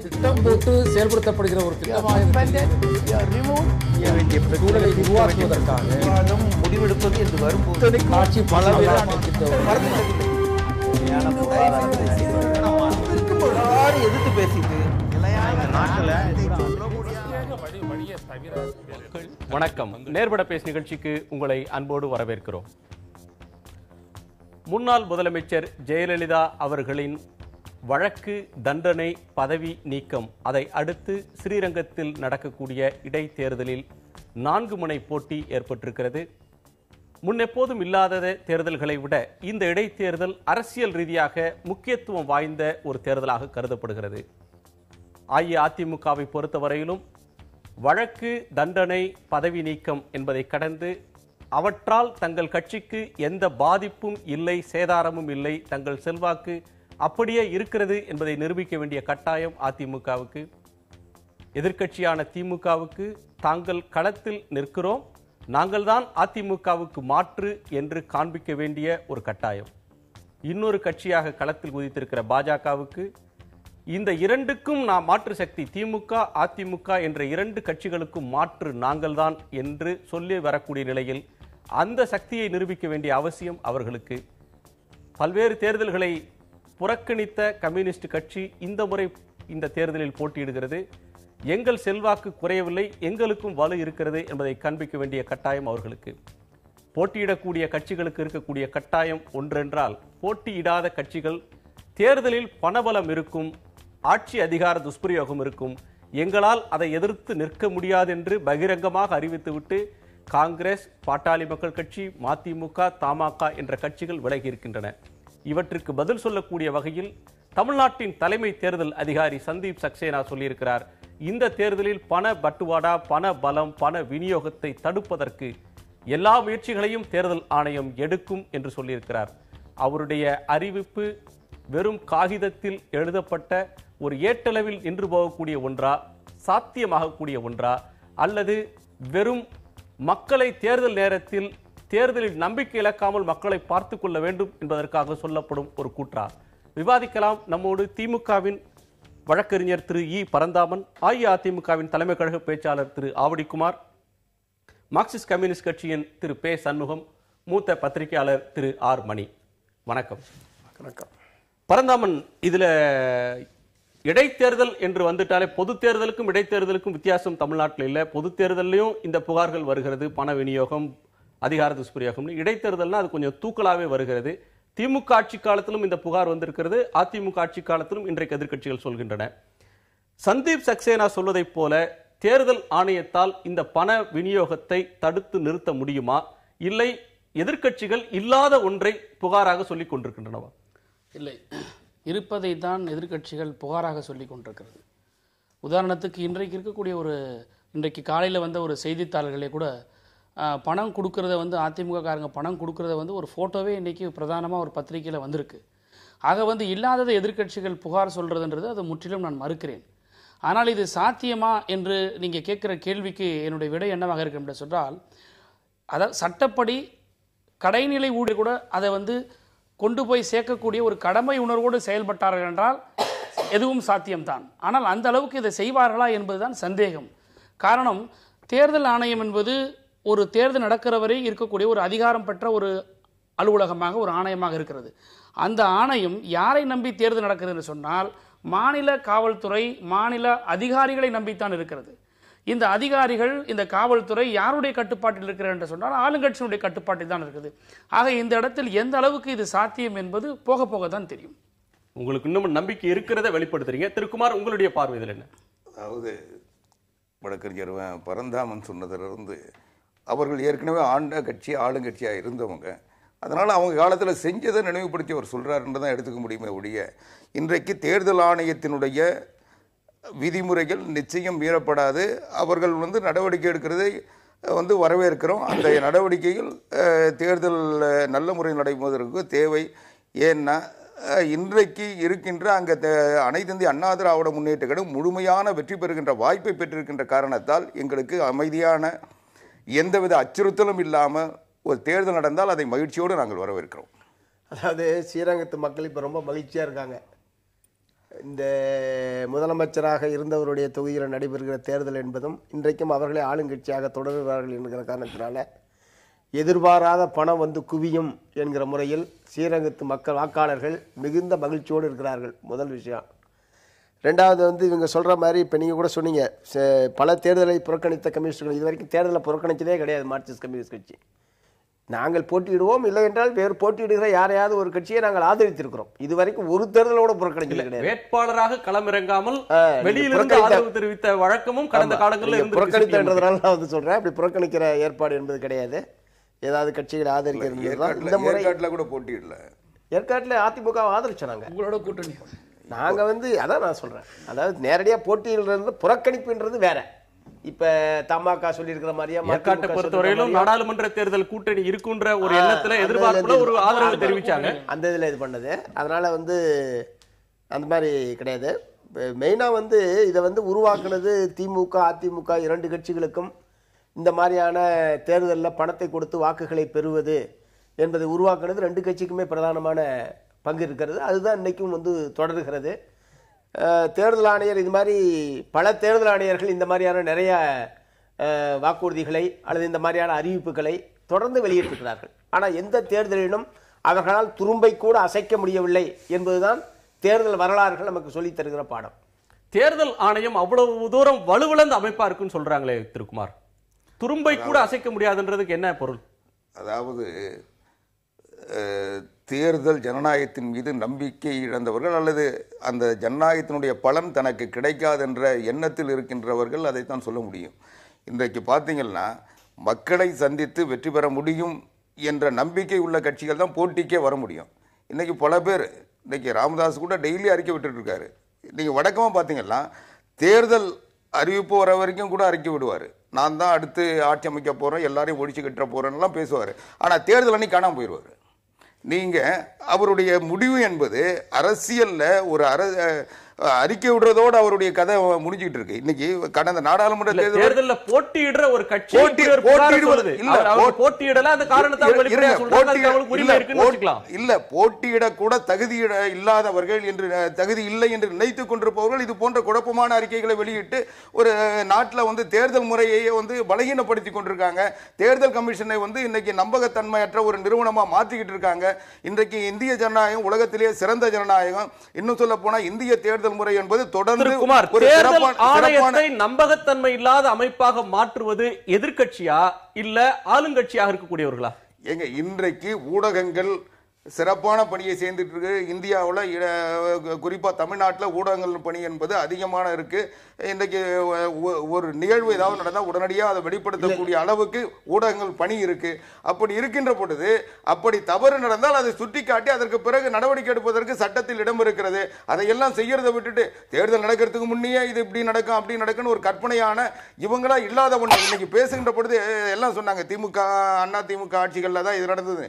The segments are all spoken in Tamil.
திட்டம் போட்டு செயல்படுத்தப்படுகிற ஒரு திட்டமாக சூழலை உருவாக்குவதற்காக முடிவெடுப்பது என்று வரும்போது ஆட்சி எதிர்த்து பேசிட்டு வணக்கம். நேர்பட பேசு நிகழ்ச்சிக்கு உங்களை அன்போடு வரவேற்கிறோம். முன்னாள் முதலமைச்சர் ஜெயலலிதா அவர்களின் வழக்கு, தண்டனை, பதவி நீக்கம், அதை அடுத்து ஸ்ரீரங்கத்தில் நடக்கக்கூடிய இடைத்தேர்தலில் 4 முனை போட்டி ஏற்பட்டிருக்கிறது. முன்னெப்போதும் இல்லாத தேர்தல்களை விட இந்த இடைத்தேர்தல் அரசியல் ரீதியாக முக்கியத்துவம் வாய்ந்த ஒரு தேர்தலாக கருதப்படுகிறது. அஇஅதிமுகவை பொறுத்தவரையிலும் வழக்கு, தண்டனை, பதவி நீக்கம் என்பதை கடந்து அவற்றால் தங்கள் கட்சிக்கு எந்த பாதிப்பும் இல்லை, சேதாரமும் இல்லை, தங்கள் செல்வாக்கு அப்படியே இருக்கிறது என்பதை நிரூபிக்க வேண்டிய கட்டாயம் அதிமுகவுக்கு. எதிர்க்கட்சியான திமுகவுக்கு தாங்கள் களத்தில் நிற்கிறோம், நாங்கள் தான் அதிமுகவுக்கு மாற்று என்று காண்பிக்க வேண்டிய ஒரு கட்டாயம். இன்னொரு கட்சியாக களத்தில் குதித்திருக்கிற பாஜகவுக்கு இந்த இரண்டுக்கும் நாம் மாற்று சக்தி, திமுக அதிமுக என்ற 2 கட்சிகளுக்கும் மாற்று நாங்கள் தான் என்று சொல்லி வரக்கூடிய நிலையில் அந்த சக்தியை நிரூபிக்க வேண்டிய அவசியம் அவர்களுக்கு. பல்வேறு தேர்தல்களை புறக்கணித்த கம்யூனிஸ்ட் கட்சி இந்த முறை இந்த தேர்தலில் போட்டியிடுகிறது. எங்கள் செல்வாக்கு குறையவில்லை, எங்களுக்கும் வலு இருக்கிறது என்பதை காண்பிக்க வேண்டிய கட்டாயம் அவர்களுக்கு. போட்டியிடக்கூடிய கட்சிகளுக்கு இருக்கக்கூடிய கட்டாயம் ஒன்றென்றால், போட்டியிடாத கட்சிகள் தேர்தலில் பணபலம் இருக்கும், ஆட்சி அதிகார துஷ்பிரயோகம் இருக்கும், எங்களால் அதை எதிர்த்து நிற்க முடியாது என்று பகிரங்கமாக அறிவித்துவிட்டு காங்கிரஸ், பாட்டாளி மக்கள் கட்சி, மதிமுக, தமாக என்ற கட்சிகள் விலகி இருக்கின்றன. இவற்றுக்கு பதில் சொல்லக்கூடிய வகையில் தமிழ்நாட்டின் தலைமை தேர்தல் அதிகாரி சந்தீப் சக்சேனா சொல்லியிருக்கிறார், இந்த தேர்தலில் பண பட்டுவாடா, பண பலம், பண விநியோகத்தை தடுப்பதற்கு எல்லா முயற்சிகளையும் தேர்தல் ஆணையம் எடுக்கும் என்று சொல்லியிருக்கிறார். அவருடைய அறிவிப்பு வெறும் காகிதத்தில் எழுதப்பட்ட ஒரு ஏட்டளவில் நின்று போகக்கூடிய ஒன்றா, சாத்தியமாகக்கூடிய ஒன்றா, அல்லது வெறும் மக்களை தேர்தல் நேரத்தில் தேர்தலில் நம்பிக்கை இழக்காமல் மக்களை பார்த்து கொள்ள வேண்டும் என்பதற்காக சொல்லப்படும் ஒரு கூற்றா? விவாதிக்கலாம். நம்மோடு திமுகவின் வழக்கறிஞர் திரு இ பரந்தாமன், அஇஅதிமுகவின் தலைமை கழக பேச்சாளர் திரு ஆவடிக்குமார், மார்க்சிஸ்ட் கம்யூனிஸ்ட் கட்சியின் திரு பே சண்முகம், மூத்த பத்திரிகையாளர் திரு ஆர் மணி. வணக்கம். வணக்கம். பரந்தாமன், இதுல இடைத்தேர்தல் என்று வந்துட்டாலே பொது தேர்தலுக்கும் இடைத்தேர்தலுக்கும் வித்தியாசம் தமிழ்நாட்டில் இல்லை. பொது தேர்தலையும் இந்த புகார்கள் வருகிறது, பண விநியோகம், அதிகார துஷ்பிரயோகம். இடைத்தேர்தல்னா அது கொஞ்சம் தூக்கலாவே வருகிறது. திமுக ஆட்சி காலத்திலும் இந்த புகார் வந்திருக்கிறது, அதிமுக ஆட்சி காலத்திலும் இன்றைக்கு எதிர்க்கட்சிகள் சொல்கின்றன. சந்தீப் சக்சேனா சொல்வதை போல தேர்தல் ஆணையத்தால் இந்த பண விநியோகத்தை தடுத்து நிறுத்த முடியுமா, இல்லை எதிர்க்கட்சிகள் இல்லாத ஒன்றை புகாராக சொல்லிக் கொண்டிருக்கின்றனவா? இல்லை, இருப்பதை தான் எதிர்க்கட்சிகள் புகாராக சொல்லி கொண்டிருக்கிறது. உதாரணத்துக்கு இன்றைக்கு இன்றைக்கு காலையில் வந்த ஒரு செய்தித்தாள்களே கூட பணம் கொடுக்கறத அதிமுக காரங்க பணம் கொடுக்கறத ஒரு ஃபோட்டோவே இன்றைக்கி பிரதானமாக ஒரு பத்திரிகையில் வந்திருக்கு. ஆக இல்லாததை எதிர்க்கட்சிகள் புகார் சொல்கிறதுன்றது அது முற்றிலும் நான் மறுக்கிறேன். ஆனால் இது சாத்தியமா என்று நீங்கள் கேட்குற கேள்விக்கு என்னுடைய விடை என்னவாக இருக்கு என்று சொன்னால், அதாவது சட்டப்படி கடைநிலை ஊழியர் கூட அதை கொண்டு போய் சேர்க்கக்கூடிய ஒரு கடமை உணர்வோடு செயல்பட்டார்கள் என்றால் எதுவும் சாத்தியம்தான். ஆனால் அந்த அளவுக்கு இதை செய்வார்களா என்பதுதான் சந்தேகம். காரணம், தேர்தல் ஆணையம் என்பது ஒரு தேர்தல் நடக்கிற வரை இருக்கக்கூடிய ஒரு அதிகாரம் பெற்ற ஒரு அலுவலகமாக, ஒரு ஆணையமாக இருக்கிறது. அந்த ஆணையம் யாரை நம்பி தேர்தல் நடக்கிறது என்று சொன்னால், மாநில காவல்துறை, மாநில அதிகாரிகளை நம்பித்தான் இருக்கிறது. இந்த அதிகாரிகள், இந்த காவல்துறை யாருடைய கட்டுப்பாட்டில் இருக்கிறது என்று சொன்னால் ஆளுங்கட்சியினுடைய கட்டுப்பாட்டில் தான் இருக்குது. ஆக இந்த இடத்தில் எந்த அளவுக்கு இது சாத்தியம் என்பது போக போக தான் தெரியும். உங்களுக்கு இன்னும் நம்பிக்கை இருக்கிறத வெளிப்படுத்துறீங்க. திருக்குமார், உங்களுடைய பார்வையில் என்ன? அதாவது வழக்கறிஞர் பரந்தாமன் சொன்னதிலிருந்து, அவர்கள் ஏற்கனவே ஆண்ட கட்சி, ஆளுங்கட்சியாக இருந்தவங்க, அதனால் அவங்க காலத்தில் செஞ்சதை நினைவுபடுத்தி அவர் சொல்கிறாருன்னு தான் எடுத்துக்க முடியுமே ஒழிய, இன்றைக்கு தேர்தல் ஆணையத்தினுடைய விதிமுறைகள் நிச்சயம் மீறப்படாது. அவர்கள் நடவடிக்கை எடுக்கிறதை வரவேற்கிறோம். அந்த நடவடிக்கைகள் தேர்தல் நல்ல முறையில் நடைபெறுவதற்கு தேவை. ஏன்னா இன்றைக்கு இருக்கின்ற அங்கே அனைத்து இந்திய அண்ணா திராவிட முன்னேற்ற கழகம் முழுமையான வெற்றி பெறுகின்ற வாய்ப்பை பெற்றிருக்கின்ற காரணத்தால் எங்களுக்கு அமைதியான எந்தவித அச்சுறுத்தலும் இல்லாமல் ஒரு தேர்தல் நடந்தால் அதை மகிழ்ச்சியோடு நாங்கள் வரவேற்கிறோம். அதாவது ஸ்ரீரங்கத்து மக்கள் இப்போ ரொம்ப மகிழ்ச்சியாக இருக்காங்க. இந்த முதலமைச்சராக இருந்தவருடைய தொகுதியில் நடைபெறுகிற தேர்தல் என்பதும் இன்றைக்கும் அவர்களே ஆளுங்கட்சியாக தொடர்கிறார்கள் என்கிற காரணத்தினால எதிர்பாராத பணம் வந்து குவியும் என்கிற முறையில் ஸ்ரீரங்கத்து மக்கள் வாக்காளர்கள் மிகுந்த மகிழ்ச்சியோடு இருக்கிறார்கள். முதல் விஷயம். ரெண்டாவது வந்து இவங்க சொல்கிற மாதிரி இப்போ நீங்கள் கூட சொன்னீங்க, பல தேர்தலை புறக்கணித்த கம்யூனிஸ்டுகள் இது வரைக்கும் தேர்தலை புறக்கணிச்சதே கிடையாது மார்க்சிஸ்ட் கம்யூனிஸ்ட் கட்சி. நாங்கள் போட்டியிடுவோம், இல்லை என்றால் வேறு போட்டியிடுகிற யாரையாவது ஒரு கட்சியை நாங்கள் ஆதரித்திருக்கிறோம். இது வரைக்கும் ஒரு தேர்தலோட புறக்கணிச்சது கிடையாது. வேட்பாளராக களமிறங்காமல் வெளியிலிருந்து ஆதரவு தெரிவித்த வழக்கமும் கடந்த காலங்களில் புறக்கணித்தன்றதுனால நான் வந்து சொல்றேன். அப்படி புறக்கணிக்கிற ஏற்பாடு என்பது கிடையாது. ஏதாவது கட்சிகளை ஆதரிக்கிறது. இந்த முறை கூட போட்டியிடல. ஏற்காட்டில் அதிமுக ஆதரிச்சாங்க. உங்களோட கூட்டணி நாங்க வந்து அதான் நான் சொல்றேன். அதாவது நேரடியா போட்டியிலிருந்து புறக்கணிப்புன்றது வேற. இப்ப தமாக சொல்லி இருக்கிற மாதிரியா ஏற்காட்டை பொறுத்தவரையிலும் நாடாளுமன்ற தேர்தல் கூட்டணி இருக்குன்ற ஒரு எண்ணத்துல எதிர்பார்ப்புல ஒரு ஆதரவு தெரிவிச்சாங்க. அந்த இதுல இது பண்ணது. அதனால வந்து அந்த மாதிரி கிடையாது. மெயினா வந்து இதை வந்து உருவாக்குனது திமுக அதிமுக இரண்டு கட்சிகளுக்கும் இந்த மாதிரியான தேர்தலில் பணத்தை கொடுத்து வாக்குகளை பெறுவது என்பதை உருவாக்குனது ரெண்டு கட்சிக்குமே பிரதானமான பங்கு இருக்கிறது. அதுதான் இன்னைக்கும் வந்து தொடர்கிறது. தேர்தல் ஆணையர் இது மாதிரி பல தேர்தல் ஆணையர்கள் இந்த மாதிரியான நிறைய வாக்குறுதிகளை அல்லது இந்த மாதிரியான அறிவிப்புகளை தொடர்ந்து வெளியிட்டிருக்கிறார்கள். ஆனால் எந்த தேர்தலிலும் அவர்களால் துரும்பை கூட அசைக்க முடியவில்லை என்பதுதான் தேர்தல் வரலாறுகள் நமக்கு சொல்லித் தருகிற பாடம். தேர்தல் ஆணையம் அவ்வளவு தூரம் வலுவிழந்த அமைப்பா இருக்குன்னு சொல்றாங்களே திருக்குமார், துரும்பை கூட அசைக்க முடியாதுன்றதுக்கு என்ன பொருள்? அதாவது தேர்தல் ஜனநாயகத்தின் மீது நம்பிக்கை இழந்தவர்கள் அல்லது அந்த ஜனநாயகத்தினுடைய பலன் தனக்கு கிடைக்காது என்ற எண்ணத்தில் இருக்கின்றவர்கள் அதைத்தான் சொல்ல முடியும். இன்றைக்கு பார்த்தீங்கன்னா மக்களை சந்தித்து வெற்றி பெற முடியும் என்ற நம்பிக்கை உள்ள கட்சிகள் தான் போட்டிக்கே வர முடியும். இன்னைக்கு பல பேர், இன்னைக்கு ராமதாஸ் கூட டெய்லி அறிக்கை விட்டுட்டு இருக்காரு. இன்னைக்கு வழக்கமாக பார்த்தீங்கன்னா தேர்தல் அறிவிப்பு வர வரைக்கும் கூட அறிக்கை விடுவார். நான் தான் அடுத்து ஆட்சி அமைக்க போகிறேன், எல்லாரையும் ஒழிச்சு கட்ட போகிறேன்லாம் பேசுவார். ஆனால் தேர்தல் அன்னைக்கு காணாமல் போயிடுவார். நீங்கள் அவருடைய முடிவு என்பது அரசியலில் ஒரு அறிக்கை விடுறதோடு அவருடைய கதை முடிஞ்சுக்கிட்டு இருக்கு. இன்னைக்கு கடந்த நாடாளுமன்ற தேர்தலில் போட்டியிடுற ஒரு கட்சி போட்டியிட கூட தகுதி இல்லாதவர்கள் என்று தகுதி இல்லை என்று நினைத்துக் கொண்டிருப்பவர்கள் இது போன்ற குழப்பமான அறிக்கைகளை வெளியிட்டு ஒரு நாட்டில் வந்து தேர்தல் முறையை வந்து பலகீனப்படுத்தி கொண்டிருக்காங்க. தேர்தல் கமிஷனை வந்து இன்னைக்கு நம்பகத்தன்மையற்ற ஒரு நிறுவனமா மாற்றிக்கிட்டு இருக்காங்க. இன்றைக்கு இந்திய ஜனநாயகம் உலகத்திலேயே சிறந்த ஜனநாயகம். இன்னும் சொல்ல போனா இந்திய தேர்தல் முறை என்பது தொடர்ந்து ஆணையத்தை நம்பகத்தன்மை இல்லாத அமைப்பாக மாற்றுவது எதிர்க்கட்சியா இல்ல ஆளுங்கட்சியாக இருக்கக்கூடியவர்களா? எங்க இன்றைக்கு ஊடகங்கள் சிறப்பான பணியை செய்துட்டு இருக்கு. இந்தியாவில் குறிப்பாக தமிழ்நாட்டில் ஊடகங்கள் பணி என்பது அதிகமான இருக்கு. இன்றைக்கு ஒரு நிகழ்வு ஏதாவது நடந்தால் உடனடியாக அதை வெளிப்படுத்தக்கூடிய அளவுக்கு ஊடகங்கள் பணி இருக்கு. அப்படி இருக்கின்ற பொழுது அப்படி தவறு நடந்தால் அதை சுட்டி காட்டி அதற்கு பிறகு நடவடிக்கை எடுப்பதற்கு சட்டத்தில் இடம் இருக்கிறது. அதையெல்லாம் செய்யறதை விட்டுட்டு தேர்தல் நடக்கிறதுக்கு முன்னே இது இப்படி நடக்கும் அப்படி நடக்குன்னு ஒரு கற்பனையான இவங்களா இல்லாத ஒன்று இன்னைக்கு பேசுகின்ற பொழுது எல்லாம் சொன்னாங்க. திமுக அண்ணா திமுக ஆட்சிகளில் தான் இது நடந்தது.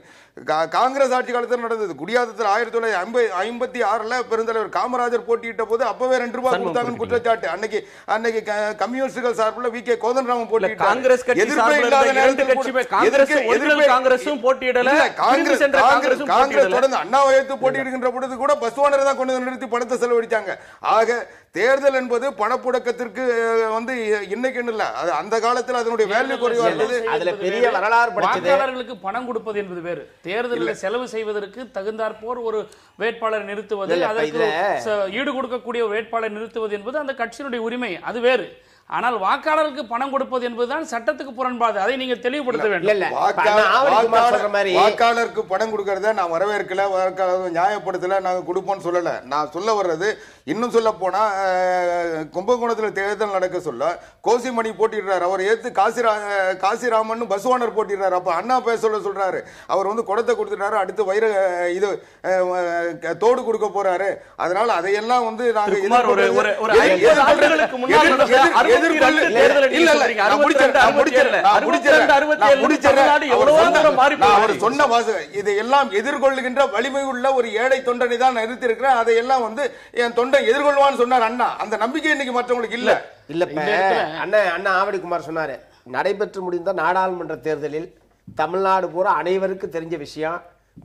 காங்கிரஸ் ஆட்சி காலத்தில் நடந்தது. குடியாத்தத்தில் 1956 பெருந்தலைவர் காமராஜர் போட்டியிட்ட போது அப்பவே 2 ரூபாய் கொடுத்தாங்கன்னு குற்றச்சாட்டு. அன்னைக்கு கம்யூனிஸ்டுகள் சார்பில் வி கே கோதண்டராமன் போட்டியிட்டார். காங்கிரஸ் கட்சி தொடர்ந்து அண்ணாவை எடுத்து போட்டியிடுகின்ற பொழுது கூட பஸ் ஓனரை தான் கொண்டு நிறுத்தி பணத்தை செலவழிச்சாங்க. ஆக தேர்தல் என்பது பணப்புழக்கத்திற்கு வந்து இன்னைக்கு இல்ல, அது அந்த காலத்தில் அதனுடைய வேல்யூ குறைவா இருந்தது. அதுல பெரிய வரலாறு வாக்காளர்களுக்கு பணம் கொடுப்பது என்பது வேறு, தேர்தலில் செலவு செய்வதற்கு தகுந்தாற்போர் ஒரு வேட்பாளர் நிறுத்துவது, அதற்கு ஈடு கொடுக்கக்கூடிய வேட்பாளர் நிறுத்துவது என்பது அந்த கட்சியினுடைய உரிமை, அது வேறு. ஆனால் வாக்காளருக்கு பணம் கொடுப்பது என்பதுதான் சட்டத்துக்கு புறம்பாது. அதை நீங்க தெளிவுபடுத்த வேண்டும். வாக்காளருக்கு பணம் கொடுக்கறத நான் வரவேற்கல, நியாயப்படுத்தல, நாங்க கொடுப்போம்னு சொல்லல. நான் சொல்ல வர்றது இன்னும் சொல்ல போனா கும்பகோணத்தில் தேர்தல் நடக்க சொல்ல கோசிமணி போட்டிடுறாரு. அவர் ஏத்து காசிராமன் பஸ் ஓனர் போட்டிடுறாரு. அப்ப அண்ணா பேச சொல்றாரு, அவர் வந்து குடத்தை கொடுத்துட்டாரு, அடுத்து வயிறு இது தோடு கொடுக்க போறாரு. அதனால அதையெல்லாம் வந்து நாங்க இதையெல்லாம் எதிர்கொள்ளுகின்ற வலிமை உள்ள ஒரு ஏழை தொண்டனை தான் நிறுத்தி இருக்கிறேன். அதையெல்லாம் வந்து என் தொண்டை எதிர்கொள்வான்னு சொன்னார் அண்ணா. அந்த நம்பிக்கை இன்னைக்கு மற்றவங்களுக்கு இல்ல. அண்ணா ஆவடிக்குமார் சொன்னாரு, நடைபெற்று முடிந்த நாடாளுமன்ற தேர்தலில் தமிழ்நாடு பூரா அனைவருக்கும் தெரிஞ்ச விஷயம்,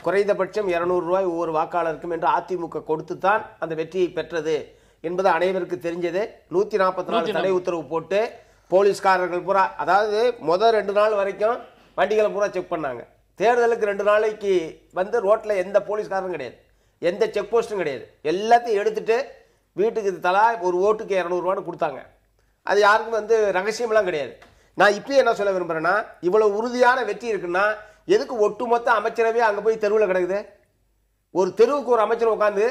குறைந்தபட்சம் 200 ரூபாய் ஒவ்வொரு வாக்காளருக்கும் என்று அதிமுக கொடுத்து தான் அந்த வெற்றியை பெற்றது என்பது அனைவருக்கு தெரிஞ்சது. 144 தடை உத்தரவு போட்டு போலீஸ்காரர்கள் பூரா, அதாவது முதல் 2 நாள் வரைக்கும் வண்டிகளை பூரா செக் பண்ணாங்க. தேர்தலுக்கு 2 நாளைக்கு வந்து ரோட்டில் எந்த போலீஸ்காரரும் கிடையாது, எந்த செக் போஸ்ட்டும் கிடையாது. எல்லாத்தையும் எடுத்துட்டு வீட்டுக்கு தலா ஒரு ஓட்டுக்கு 200 ரூபான்னு கொடுத்தாங்க. அது யாருக்கும் வந்து ரகசியம்லாம் கிடையாது. நான் இப்பயும் என்ன சொல்ல விரும்புகிறேன்னா, இவ்வளவு உறுதியான வெற்றி இருக்குன்னா எதுக்கு ஒட்டுமொத்த அமைச்சரவே அங்கே போய் தெருவில் கிடக்குது? ஒரு தெருவுக்கு ஒரு அமைச்சர் உட்காந்து